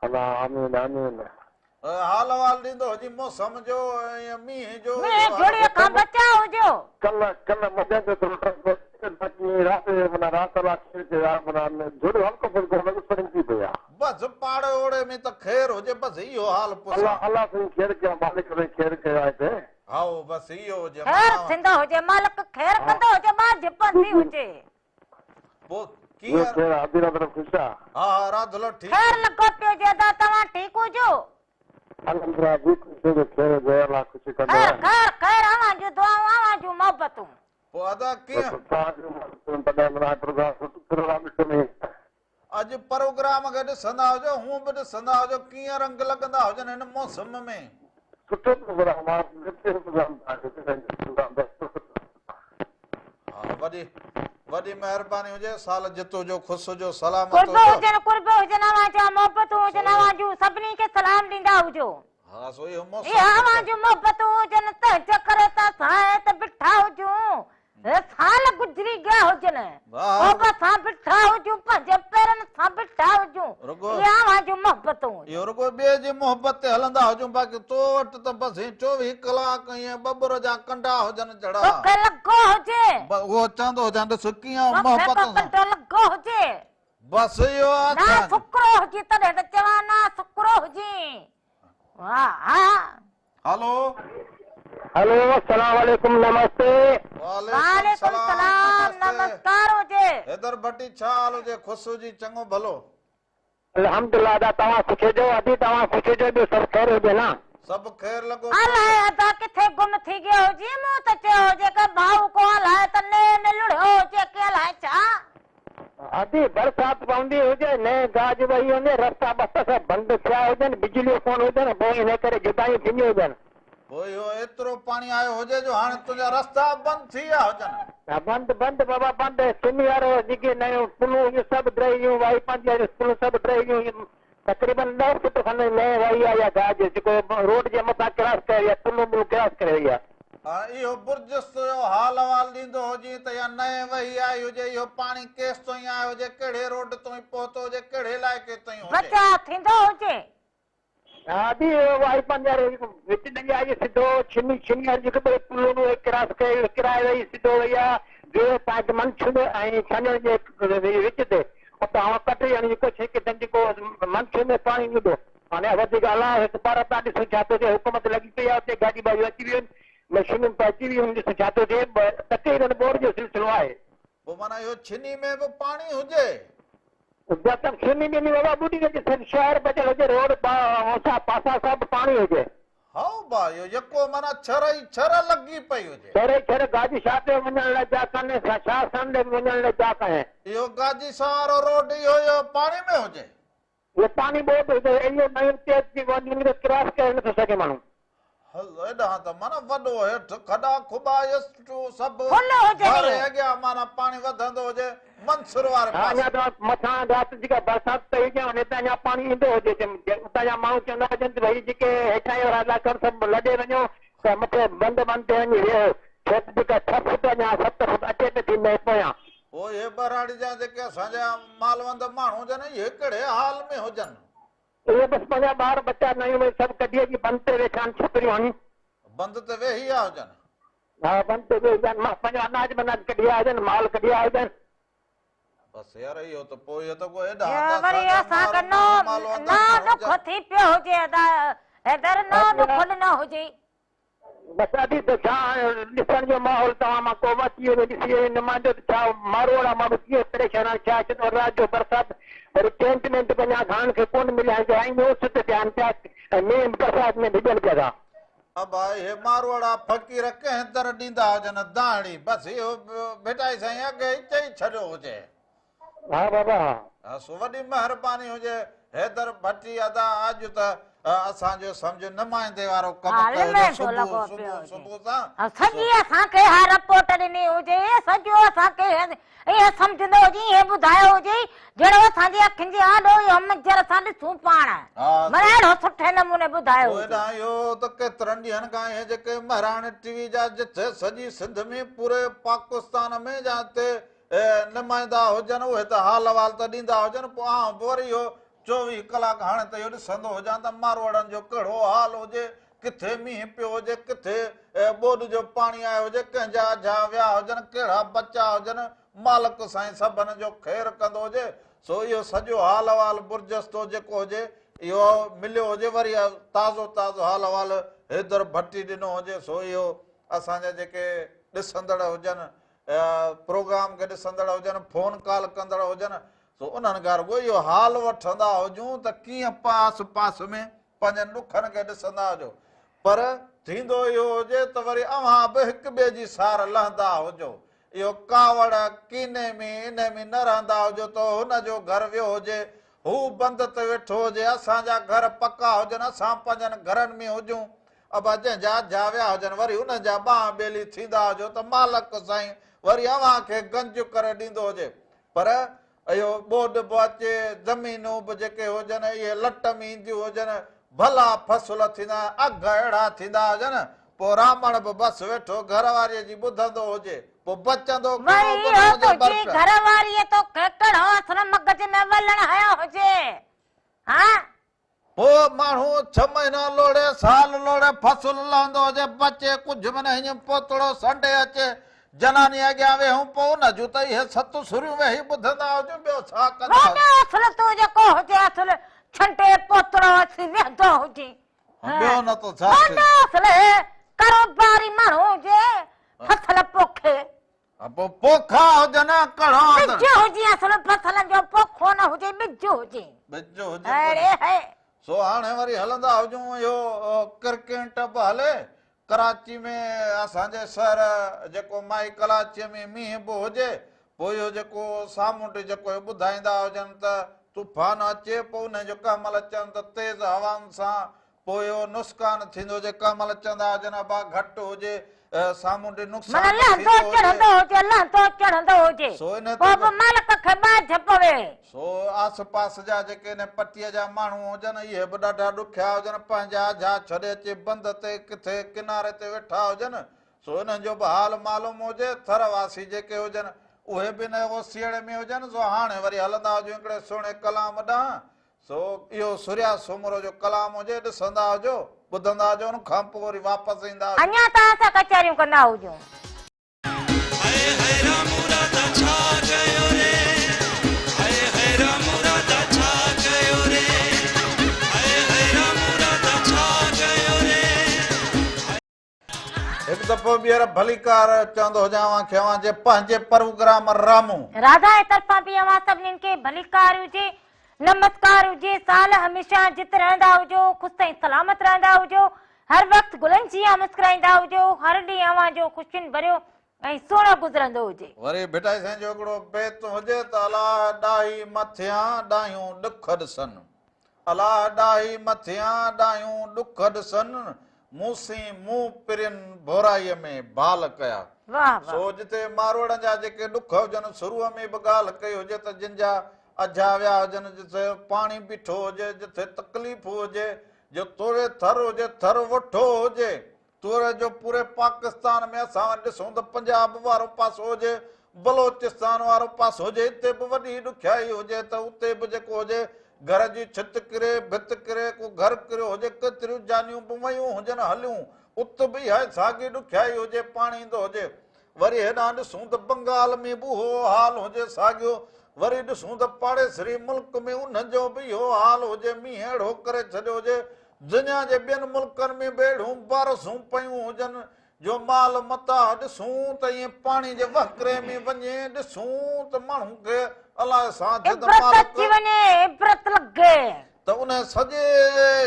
अल्लाह आमीन आमीन। हाल अहवाल ॾींदो हुजे मौसम जो, मींहं जो, खां बचा हुजो। कल्ह मज़े जो बस पाड़े ओड़े में त ख़ैर हुजे, बस इहो हाल अल्लाह ख़ैर कयो, मालिक ख़ैर कयो आहे। हा, बस इहो हुजे, ख़ैर थींदो हुजे, मालिक ख़ैर कंदो हुजे, मां जिपंदी हुजे। पोइ कीअं ख़ुशि आहे? हा, राधलो ठीक ख़ैर लॻो पियो हुजे, अदा तव्हां ठीकु हुजो? अल्हम्दुलिल्लाह, ख़ैर जो अल्लाह ख़ुशी कंदो आहे। ख़ैर ख़ैर, अवां जूं दुआऊं, अवां जूं मोहबतूं। पोइ अदा कीअं अॼु प्रोग्राम खे ॾिसंदा हुजो, हूअं बि ॾिसंदा हुजो, कीअं रंग लॻंदा हुजनि हिन मौसम में। सुठो प्रोग्राम आहे। वॾी महिरबानी हुजे, साल जितो जो ख़ुशि हुजो, सलामत कुर्ब हुजनि, कुर्ब हुजनि, अवां जा मोहबतूं हुजनि, अवां जूं सभिनी खे सलाम ॾींदा हुजो। हा, सो इहो मौसम अवां जूं मोहबतूं हुजनि त चकर त साए त बिठा हुजूं, साल गुज़री गया हुजनि, बाबा सां बिठा हुजूं, पंहिंजे पेरनि सां बिठा हुजूं, इहा अवां जूं मोहबतूं। इहो रुॻो ॿिए जी मोहबत ते हलंदा हुजो। कयूं बाक़ी तो वटि त बस 24 कलाक ईअं बबुर जा कंडा हुजनि जड़ा तोखे लॻो हुजे उहो चवंदो हुजां त कीअं तोखे मोहबत सां कंडो लॻो हुजे बस इहो ना आहे सुकरो हुजे तॾहिं त चवां ना सुकरो हुजे वाह हा हलो हेलो अस्सलाम वालेकुम नमस्ते वालेकुम सलाम नमस्कार हुजे हैदर भट्टी छा हाल हुजे खुशू जी चङो भलो अल्हम्दुलिल्लाह दा तव्हां खुशे जो अॼु तव्हां खुशे जो ॿियो सभु ख़ैर हुजे न सभु ख़ैर लॻो अलाए अदा किथे गुम थी गयो हुजे मूं त चयो हुजे कि भाऊ को अलाए त ने लुढ़ियो हुजे कि अलाए छा अॼु बरसाति पवंदी हुजे ने गाज वही हुजे रस्ता बस सभु बंदि थिया हुजनि बिजलियूं कोन हुजनि पोइ इन करे जुदायूं थींदियूं हुजनि पोइ इहो एतिरो पाणी आयो हुजे जो हाणे तुंहिंजा रस्ता बंदि थी विया हुजनि बंदि बंदि बाबा बंदि सिमी वारो जेके नयूं पुलूं इहे सभु ड्राइवियूं वाई पंहिंजी स्कूलूं सभु ड्राइवियूं तक़रीबन 9 फुट खनि नए वही आहे या गाज जेको रोड जे मथां क्रॉस करे या पुलूं क्रॉस करे वई आहे हाणे इहो बुर्जस जो हाल अहवाल ॾींदो हुजे त या नए वही आई हुजे इहो पाणी केस तो ई आयो हुजे कहिड़े रोड तो ई पहुतो हुजे कहिड़े इलाइक़े ताईं हुजे बचा थींदो हुजे आदि वाई पंहिंजा विच ॾिया सिधो छिनी छिनी वारी जेको पुलूं क्रॉस करे विकिराए वई सिधो वई आहे ॿियो पंहिंजे मनछुन ऐं छाणण जे विच ते उतां कटे यानी जेको जेको मनछुन में पाणी ईंदो हाणे वधीक अलाह हिकु बार था ॾिसूं छा थो थिए हुकूमत लॻी पई आहे हुते गाॾी बाॾियूं अची वियूं आहिनि मशीनूं अची वियूं ॾिसूं छा थो थिए तक़रीबन बोर जो सिलसिलो आहे पोइ माना इहो छिनी में बि पाणी हुजे छिनी ॿिनी बाबा ॿुधी हुजे शहर बचियल हुजे रोड पासा सभु पाणी हुजे हाउ बा इहो यको माना छर ई छर लॻी पई हुजे छरे छर गाॾी छा ते वञण लाइ जा कनि छा संडे वञण लाइ जा कनि इहो गाजी सारो रोड इहो पाणी में हुजे इहो पाणी बोट हुजे इहो नयूं तेज़ थी वञी क्रॉस करे नथो सघे माण्हू हलो एॾां त माना वॾो हेठि खॾा खुॿा सभु खुलो हुजे घरु अॻियां माना पाणी वधंदो हुजे मंसूर वारे अञा त मथां राति जेका बरसाति पई हुजे हुन ते अञा पाणी ईंदो हुजे उतां जा माण्हू चवंदा हुजनि त भई जेके हेठां जो इलाइक़ो सभु लॾे वञो त मथे बंदि बंदि ते वञी वियो छत जेका 6 फुट अञा 7 फुट अचे त थी न पोयां पोइ इहे बराड़ी जा जेके असांजा मालवंद माण्हू हुजनि इहे कहिड़े हाल में हुजनि इहे बसि पंहिंजा ॿार बच्चा नयूं सभु कढी अची बंदि ते वेठा आहिनि छोकिरियूं आहिनि बंदि ते वेही विया हुजनि हा बंदि ते वेही हुजनि पंहिंजो अनाज बनाज कढी आया हुजनि माल कढी आया हुजनि बसि यार इहो त पोइ इहो त को वरी असांखे न दुख थी पियो हुजे हेदर न दुख न हुजे बसि अॼु त छा ॾिसण जो माहौल तव्हां मां को अची वञे ॾिसी नुमाइंदो त छा मारवाड़ा माण्हू कीअं परेशान आहे छा छो राति जो बरसाति वरी टेंट वेंट पंहिंजा खाइण खे कोन मिलिया आहिनि उस ते ध्यानु पिया ऐं मींहुं बरसाति में भिॼनि पिया था अब हे मारवाड़ा फ़क़ीर कंहिं दर ॾींदा हुजनि दाड़ी बसि इहो बेटा साईं अॻे चई छॾियो हुजे हा बाबा सो वॾी महिरबानी हुजे हैदर भट्टी अदा अॼु त असांजो सम्झ नुमाइंदे वारो कमु सुबुह सां सॼी असांखे हा रिपोर्ट ॾिनी हुजे सॼो असांखे इहो सम्झंदो हुजे इहे ॿुधायो हुजे जहिड़ो असांजी अखियुनि जे आॾो इहो मंजर असां ॾिसूं पाण माना अहिड़ो सुठे नमूने ॿुधायो इहो त केतिरनि ॾींहंनि खां इहे जेके महाराणी टीवी जा जिथे सॼी सिंध में पूरे पाकिस्तान में जा हिते नुमाइंदा हुजनि उहे त हाल अहवाल त ॾींदा हुजनि पोइ आउं वरी इहो 24 कलाक हाणे त इहो ॾिसंदो हुजां त मारवाड़नि जो कहिड़ो हाल हुजे किथे मींहुं पियो हुजे किथे ॿोॾ जो पाणी आयो हुजे कंहिंजा अझा विया हुजनि कहिड़ा बचा हुजनि मालिक साईं सभिनि जो ख़ैरु कंदो हुजे सो इहो सॼो हाल अहवाल बुर्जस्तो जेको हुजे इहो मिलियो हुजे वरी ताज़ो ताज़ो हाल अहवाल हैदर भट्टी ॾिनो हुजे सो इहो असांजा जेके ॾिसंदड़ हुजनि प्रोग्राम खे ॾिसंदड़ हुजनि फोन कॉल कंदड़ हुजनि सो उन्हनि खां रुॻो इहो हाल वठंदा हुजूं त कीअं पास पास में पंहिंजनि ॾुखनि खे ॾिसंदा हुजो पर थींदो इहो हुजे त वरी अव्हां बि हिक ॿिए जी सार लहंदा हुजो इहो कावड़ कीने में इन में न रहंदा हुजो त हुनजो घर वियो हुजे हू बंदि ते वेठो हुजे असांजा घर पका हुजनि असां पंहिंजनि घरनि में हुजूं अब जंहिंजा जा विया हुजनि वरी हुनजा ॿांह ॿेली थींदा हुजो त मालिक साईं वरी अव्हां खे गंज करे ॾींदो हुजे पर इहो ॿोॾ बि अचे ज़मीनूं बि जेके हुजनि इहे लट में ईंदियूं हुजनि भला फसल थींदा अघ अहिड़ा थींदा हुजनि पोइ रामण बि बसि वेठो घर वारीअ जी ॿुधंदो हुजे पोइ बचंदो घर वारीअ तो मगज न वलण हयो हुजे हा पोइ माण्हू 6 महीना लोड़े साल लोड़े फसल लहंदो हुजे बचे कुझु मन हीअं पोतड़ो संडे अचे जनानी अॻियां वेहूं पोइ हुन जूं त इहे सत सुरियूं वेही ॿुधंदा हुजूं ॿियो छा कंदा असल तूं जेको हुजे असल छंटे पोतड़ो अची वेहंदो हुजे ॿियो न त छा असल कारोबारी माण्हू हुजे फसल पोखे पोइ पोखा हुजनि कड़ो ॿिज हुजे असल फसलनि जो पोखो न हुजे ॿिज हुजे ॿिज हुजे सो हाणे वरी हलंदा हुजूं इहो क्रिकेट बि हले कराची में असांजे शहर जेको माई कराचीअ में मींहुं बि हुजे पोइ इहो जेको सामुंड जेको ॿुधाईंदा हुजनि त तूफान अचे पोइ हुनजो कंहिं महिल अचनि त तेज़ हवाउनि सां पोइ इहो नुक़सान थींदो हुजे कंहिं महिल चवंदा हुजनि बा घटि हुजे सामुंडी नुक़सान सो आस पास जा जेके पटीअ जा माण्हू हुजनि इहे बि ॾाढा ॾुखिया हुजनि पंहिंजा जहाज छॾे अचे बंदि ते किथे किनारे ते वेठा हुजनि सो हिननि जो बि हाल मालूम हुजे थरवासी जेके हुजनि उहे बि न ओसीअड़े में हुजनि सो हाणे वरी हलंदा हुजूं हिकिड़े सुहिणे कलाम ॾांहुं सो इहो सूर्या सूमरो जो कलाम हुजे ॾिसंदा हुजो ॿुधंदा हुजो उन खां पोइ वरी वापसि ईंदा अञा त असां कचहरियूं कंदा हुजूं हिकु दफ़ो ॿीहर भलीकार चवंदो हुजांव खे जे पंहिंजे प्रोग्राम रामू राधा जे तरफ़ां बि अवां सभिनीनि खे भलीकार हुजे नमस्कार हुजे साल हमेशा जित रहंदा हुजो ख़ुशि ऐं सलामत रहंदा हुजो हर वक़्तु गुलनि जी मुस्कुराईंदा हुजो हर ॾींहुं अवां जो ख़ुशियुनि भरियो ऐं सुहिणो गुज़रंदो हुजे वरी भिटाई साईं जो हिकिड़ो बेत हुजे त अला ॾाही मथियां ॾाहियूं ॾुख ॾिसनि अला ॾाही मथियां ॾाहियूं ॾुख ॾिसनि मूसी मुंहुं पिरिन भोराईअ में बाल कया सो जिते मारवाड़नि जा जेके ॾुख हुजनि शुरूअ में बि ॻाल्हि कई हुजे त जिन जा अजा विया हुजनि जिथे पाणी बीठो हुजे जिथे तकलीफ़ हुजे जो तोरे थर हुजे थर वठो हुजे तोरे जो पूरे पाकिस्तान में असां ॾिसूं त पंजाब वारो पासो हुजे बलोचिस्तान वारो पासो हुजे हिते बि वॾी ॾुखियाई हुजे त उते बि जेको हुजे घर जी छित किरे भित किरे को घर किरियो हुजे केतिरियूं जानियूं बि वयूं हुजनि हलियूं उत बि आहे साॻी ॾुखियाई हुजे पाणी ईंदो हुजे वरी हेॾां ॾिसूं त बंगाल में बि उहो हाल हुजे साॻियो वरी ॾिसूं त पाड़ेसरी मुल्क में उनजो बि इहो हाल हुजे मींहुं अहिड़ो करे छॾियो हुजे दुनिया जे ॿियनि मुल्कनि में बेड़ूं बारसूं पयूं हुजनि जो माल मता ॾिसूं त ईअं पाणी जे वहकरे में वञे ॾिसूं त माण्हू खे अलाए सां त उन सॼे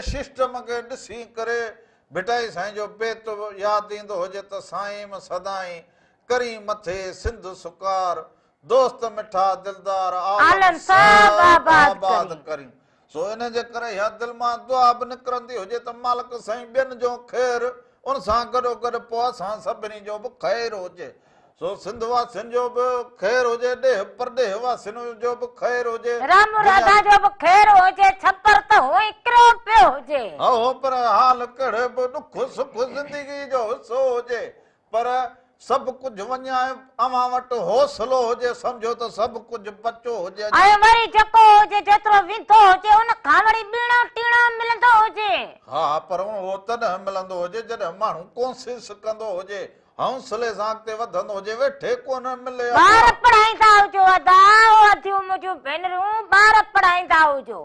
सिस्टम खे ॾिसी करे भिटाई साईं जो बेत यादि ईंदो हुजे त साईं सदाई करी मथे सिंध सुकार दोस्त मिठा दिलदार आबाद करियूं सो इन जे करे इहा दिलि मां दुआ बि निकिरंदी हुजे त मालिक साईं ॿियनि जो ख़ैर उन सां गॾोगॾु पोइ असां सभिनी जो बि ख़ैर हुजे सो सिंध वासियुनि जो बि ख़ैर हुजे ॾेह परॾेह वासियुनि जो बि ख़ैर हुजे राम राधा जो बि ख़ैर हुजे छपर त हुई किरो पियो हुजे हो पर हाल कहिड़े बि ॾुख सुख ज़िंदगी जो हिसो हुजे पर सभु कुझु वञे अवां वटि हौसलो हुजे सम्झो त सभु कुझु बचो हुजे ऐं वरी जेको हुजे जेतिरो विंथो हुजे उन खां वरी ॿीणो टीणो मिलंदो हुजे हा पर उहो तॾहिं मिलंदो हुजे जॾहिं माण्हू कोशिशि कंदो हुजे हौसले सां अॻिते वधंदो हुजे वेठे कोन मिले ॿार पढ़ाईंदा हुजो अदा अदियूं मुंहिंजूं भेनरूं ॿार पढ़ाईंदा हुजो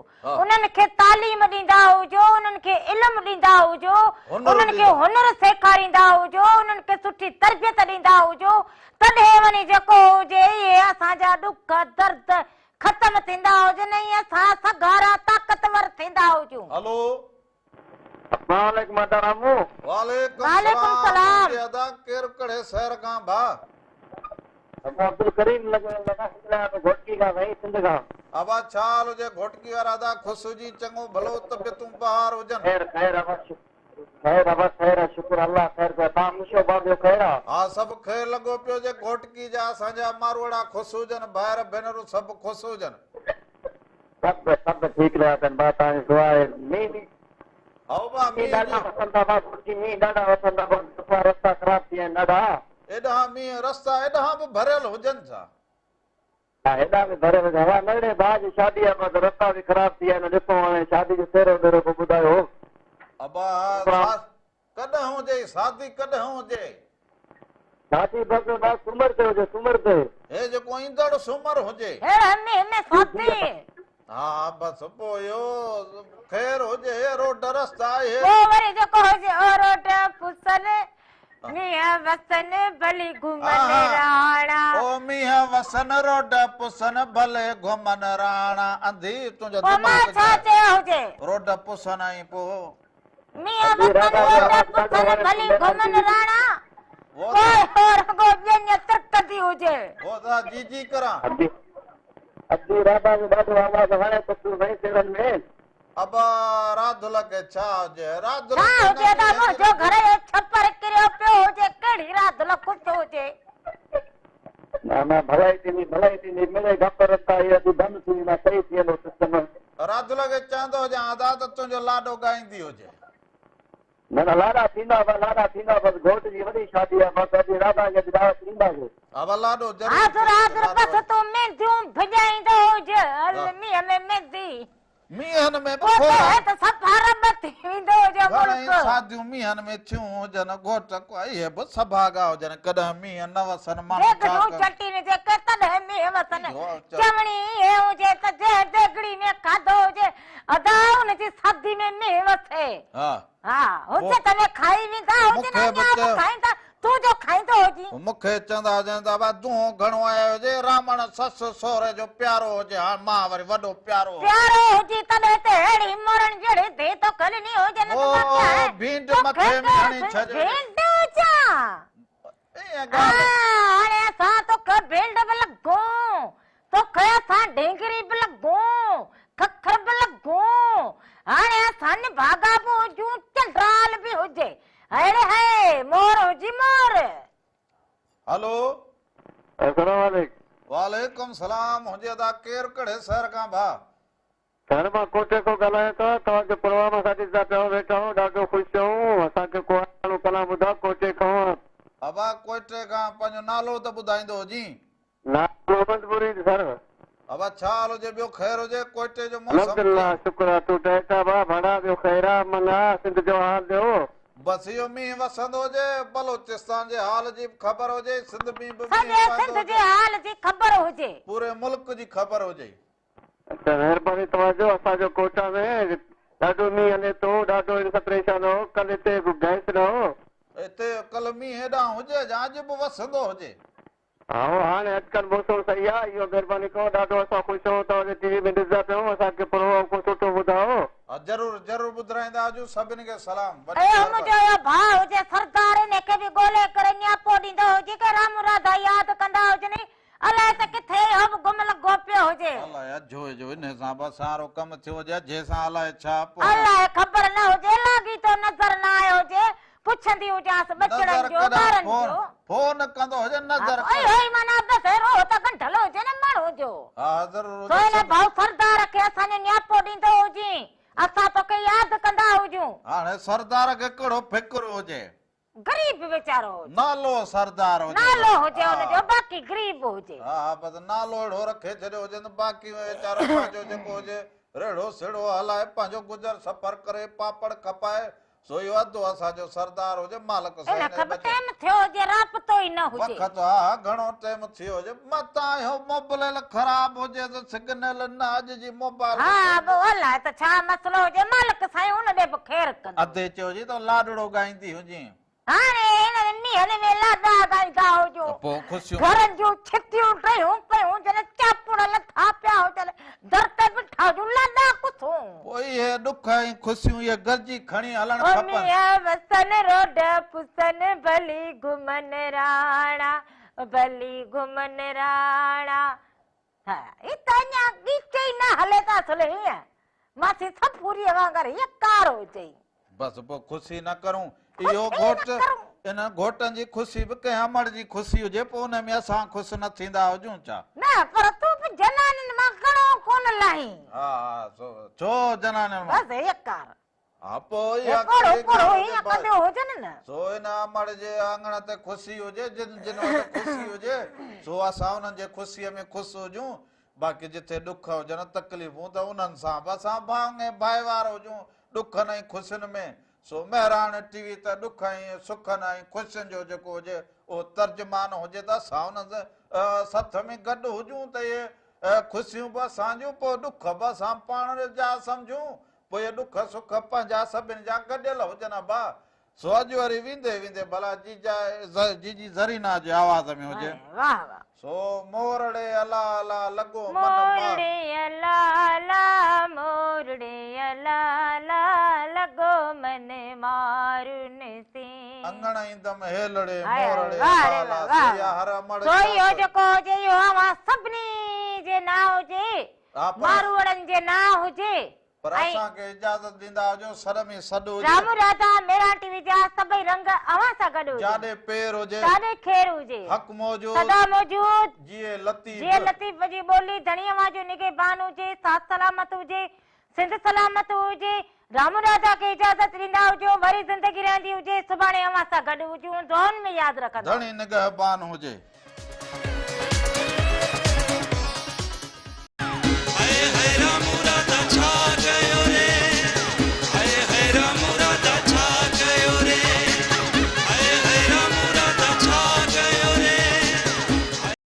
उन्हनि खे तालीम ॾींदा हुजो उन्हनि खे इल्मु ॾींदा हुजो उन्हनि खे हुनर सेखारींदा हुजो उन्हनि खे सुठी तरबियत ॾींदा हुजो तॾहिं वञी जेको हुजे इहे असांजा ॾुख दर्द ख़तम थींदा हुजनि ऐं असां सगारा ताक़तवर थींदा हुजूं हलो वालेकुम रामू वालेकुम सलाम अदा केर कड़े शहर का भा अब्दुल करीम लगा घोटकी का भाई सिंध का अबा चाल जे घोटकी वारा दा खुशू जी चंगो भलो तबियतूं बहार हुजन खैर खैर अबा खैर शुक्र अल्लाह खैर का ता मुशो बाबो खैर हां सब खैर लगो पियो जे घोटकी जा असांजा मारवाड़ा खुश हुजन भाइर भेनरू सब खुश हुजन सब ठीक रहतन बात आहे दुआ है नहीं आओ बा मी डाडा वसंदा बा कुटी मी डाडा वसंदा बा रास्ता खराब थी है डाडा एडा मी रास्ता एडा भी भरल हुजन छा हेॾा बि भरे हवा लड़े भाउ शादी आहे पर रस्ता बि ख़राब थी विया आहिनि ॾिसो हाणे शादी जो फेरो भेरो पोइ ॿुधायो अबा कॾहिं हुजे शादी कॾहिं हुजे शादी बस बस सूमर ते हुजे सूमर ते हे जेको ईंदड़ सूमर हुजे में शादी हा बस पोइ इहो ख़ैर हुजे रोड रस्ता आहे पोइ वरी जेको हुजे ओ रोड पुसन मींहं वसन भली घुमन राणा ओ मींहं वसन रोड पुसन भले घुमन राणा अंधी तुंहिंजो पोइ मां छा चयो हुजे रोड पुसन ऐं पोइ मींहं वसन रोड पुसन भली घुमन राणा कोई और को जन्य तरकती हुजे वो ता जी करा अद्दी राधा जो ॾाढो आवाज़ हाणे पतू नहीं तेरन में अब रात लगे छा हुजे रात छा हुजे त मुंहिंजो घर जो छप्पर किरियो पियो हुजे कहिड़ी रात कुझु हुजे ना भलाई थी मिले गप रस्ता ये अॼु बंदि थी ना सही थी वेंदो सिस्टम रात लगे चांदो हुजे आदा त तुंहिंजो लाॾो ॻाईंदी हुजे न लाॾा थींदा बस घोट जी वॾी शादी आहे बस अॼु राधा खे दावत ॾींदासीं अब लाॾो जरूर बस तूं मेंदियूं भॼाईंदो हुजे मींहं में मेंदी मींहन में त सफ़ा रब थींदो हुजे घणेई शादियूं मींहन में थियूं हुजनि घोट इहे बि सभागा हुजनि कॾहिं मींहं न वसनि माण्हू चटी ने जेके तॾहिं मींहं वसनि चवणी हे हुजे त जे देगड़ी में खाधो हुजे अदा हुनजी शादी में मींहं वसे हा हुजे तने खाई वेंदा हुजे न खाईंदा तू जो खाईंदो हुजी मूंखे चवंदा हुजनि त तूं घणो आयो हुजे रावण ससु सहुरे जो प्यारो हुजे हा मां वरी वॾो प्यारो हुजी तॾहिं त अहिड़ी मोरन जहिड़ी थे तो कलनी हुजे न ओ भींड मथे में खणी छॾे भींड जा हाणे असां तोखे भींड बि लॻो तोखे असां ढेंगरी बि लॻो खखर बि लॻो हाणे असां भागा बि हुजूं चंड्राल बि हुजे अरे है मोर हुजी मोर हेलो अस्सलाम वालेकुम वालेकुम सलाम हुजे दा केर कड़े शहर का भा सर मां कोटे को ॻाल्हायां थो तव्हांजो प्रोग्राम असांखे पियो वेठा आहियूं ॾाढो ख़ुशि आहियूं असांखे को कलाम ॿुधायो कोटे खां अबा कोटे खां पंहिंजो नालो त ॿुधाईंदो हुजी नालो अहमदपुरी सर अबा छा हाल हुजे ॿियो ख़ैर हुजे कोटे जो अल्हम्दुलिल्लाह शुक्र आहे तूं टेटा बा भड़ा ॿियो ख़ैर आहे मना सिंध जो हाल ॾियो बस इहो मींहुं वसंदो हुजे बलोचिस्तान जे हाल जी ख़बर हुजे सिंध में बि सिंध जे हाल जी ख़बर हुजे पूरे मुल्क जी ख़बर हुजे अच्छा महिरबानी तव्हांजो असांजो कोटा में ॾाढो मींहुं हले थो ॾाढो परेशान हो कल हिते गैस न हो हिते कल मींहुं हेॾां हुजे अॼु बि वसंदो हुजे हा हाणे अॼुकल्ह मौसम सही आहे इहो महिरबानी कयो ॾाढो असां ख़ुशि आहियूं तव्हांजे टीवी में ॾिसंदा पियूं असांखे प्रोग्राम को सुठो ॿुधायो जरूर ॿुधाईंदा हुजूं सभिनी खे सलाम मुंहिंजो इहो भाउ हुजे सरदार हिनखे बि ॻोल्हे करे न्यापो ॾींदो हुजे कि राम राधा यादि कंदा हुजनि अलाए त किथे हो बि गुम लॻो पियो हुजे अलाए जो इन सां बस सारो कमु थियो हुजे जंहिंसां अलाए छा अलाए ख़बर न हुजे लागी तो नज़र न आयो हुजे पुछंदी हुजांसि बचड़नि जो ॿारनि जो फोन कंदो हुजे नज़र ओए माना बसेरो त गंढल हुजे न माण्हू जो हा ज़रूर सोने भाउ सरदार खे असांजो न्यापो ॾींदो हुजी असां तोखे यादि कंदा हुजूं हाणे सरदार खे कहिड़ो फिक्र हुजे गरीब वीचारो नालो सरदार हुजे नालो हुजे हुनजो बाक़ी गरीब हुजे हा बस नालो अहिड़ो रखे छॾियो हुजे त बाक़ी वीचारो पंहिंजो जेको हुजे रेड़ो सेड़ो हलाए पंहिंजो गुज़र सफ़र करे पापड़ खपाए सो इहो अधु असांजो सरदार हुजे मालिक टाइम थियो हुजे राबतो ई न हुजे वक़्त हा घणो टाइम थियो हुजे मतां इहो मोबाइल ख़राब हुजे त सिग्नल न अॼु जी मोबाइल हा अलाए त छा मसलो हुजे मालिक साईं हुन ॾे बि ख़ैर कंदो अधे चयो हुजे त लाॾड़ो ॻाईंदी हुजे हाणे हिन मींहं में लाॾा ॻाईंदा हुजो पोइ ख़ुशियूं घरनि जूं छितियूं टयूं पियूं जन चापुड़ लथा पिया हुजनि दर ते बिठा जूं लाॾा कुथूं पोइ इहे ॾुख ऐं ख़ुशियूं इहे गॾिजी खणी हलणु खपनि वसन रोड पुसन भली घुमन राणा भली घुमन राणा हा ई त अञा गीत ई न हले था असुल हीअं मासी सपूरीअ वांगुरु हीअ कार हुजे बस पोइ ख़ुशी न करूं इहो घोट इन घोटनि जी ख़ुशी बि कंहिं अमड़ जी ख़ुशी हुजे पोइ हुन में असां ख़ुशि न थींदा हुजूं छा न पर तूं बि जनानियुनि मां घणो कोन लाहीं हा छो जनानियुनि मां बस हिकु कार आपो कोड़ो कोड़ो ईअं कंदे हुजनि न सो इन अमड़ जे आंगण ते ख़ुशी हुजे जिन जिन वटि ख़ुशी हुजे सो असां उन्हनि जे ख़ुशीअ में ख़ुशि हुजूं बाक़ी जिथे ॾुख हुजनि तकलीफ़ूं त उन्हनि सां बि असां भाङे भाईवार हुजूं ॾुखनि ऐं ख़ुशियुनि में सो महिराण टीवी त ॾुख ऐं सुखनि ऐं ख़ुशियुनि जो जेको हुजे उहो तर्जुमान हुजे त असां उन सथ में गॾु हुजूं त इहे ख़ुशियूं बि असांजूं पोइ ॾुख बि असां पाण जा सम्झूं पोइ इहे ॾुख सुख पंहिंजा सभिनि जा गॾियल हुजनि भाउ सो अॼु वरी वेंदे वेंदे भला जीजी ज़रीना जे आवाज़ में हुजे वाह वाह सो मोरड़े अला अला लॻो मोरड़े अला अला मोरड़े अला अला लॻो मन मारुन से अंगण ईंदम हेलड़े हाय, मोरड़े वाह रे अला वाह, सिया हर मड़ सो इहो जेको हुजे इहो अवां सभिनी जे ना हुजे मारूड़नि जे ना हुजे पर असांखे इजाज़त ॾींदा हुजो सर में सॾु हुजे राम राधा मेरा टीवी जा सभई रंग अवां सां गॾु हुजे जाॾे पेर हुजे जाॾे खेर हुजे हक़ मौजूद सदा मौजूद जिए जीअं लतीफ़ जी ॿोली धणीअ वांजो निगहबान हुजे साथ सलामत हुजे सिंध सलामत हुजे राम राधा खे इजाज़त ॾींदा हुजो वरी ज़िंदगी रहंदी हुजे सुभाणे अवां सां गॾु हुजूं दुआउनि में यादि रखंदा धणी निगहबान हुजे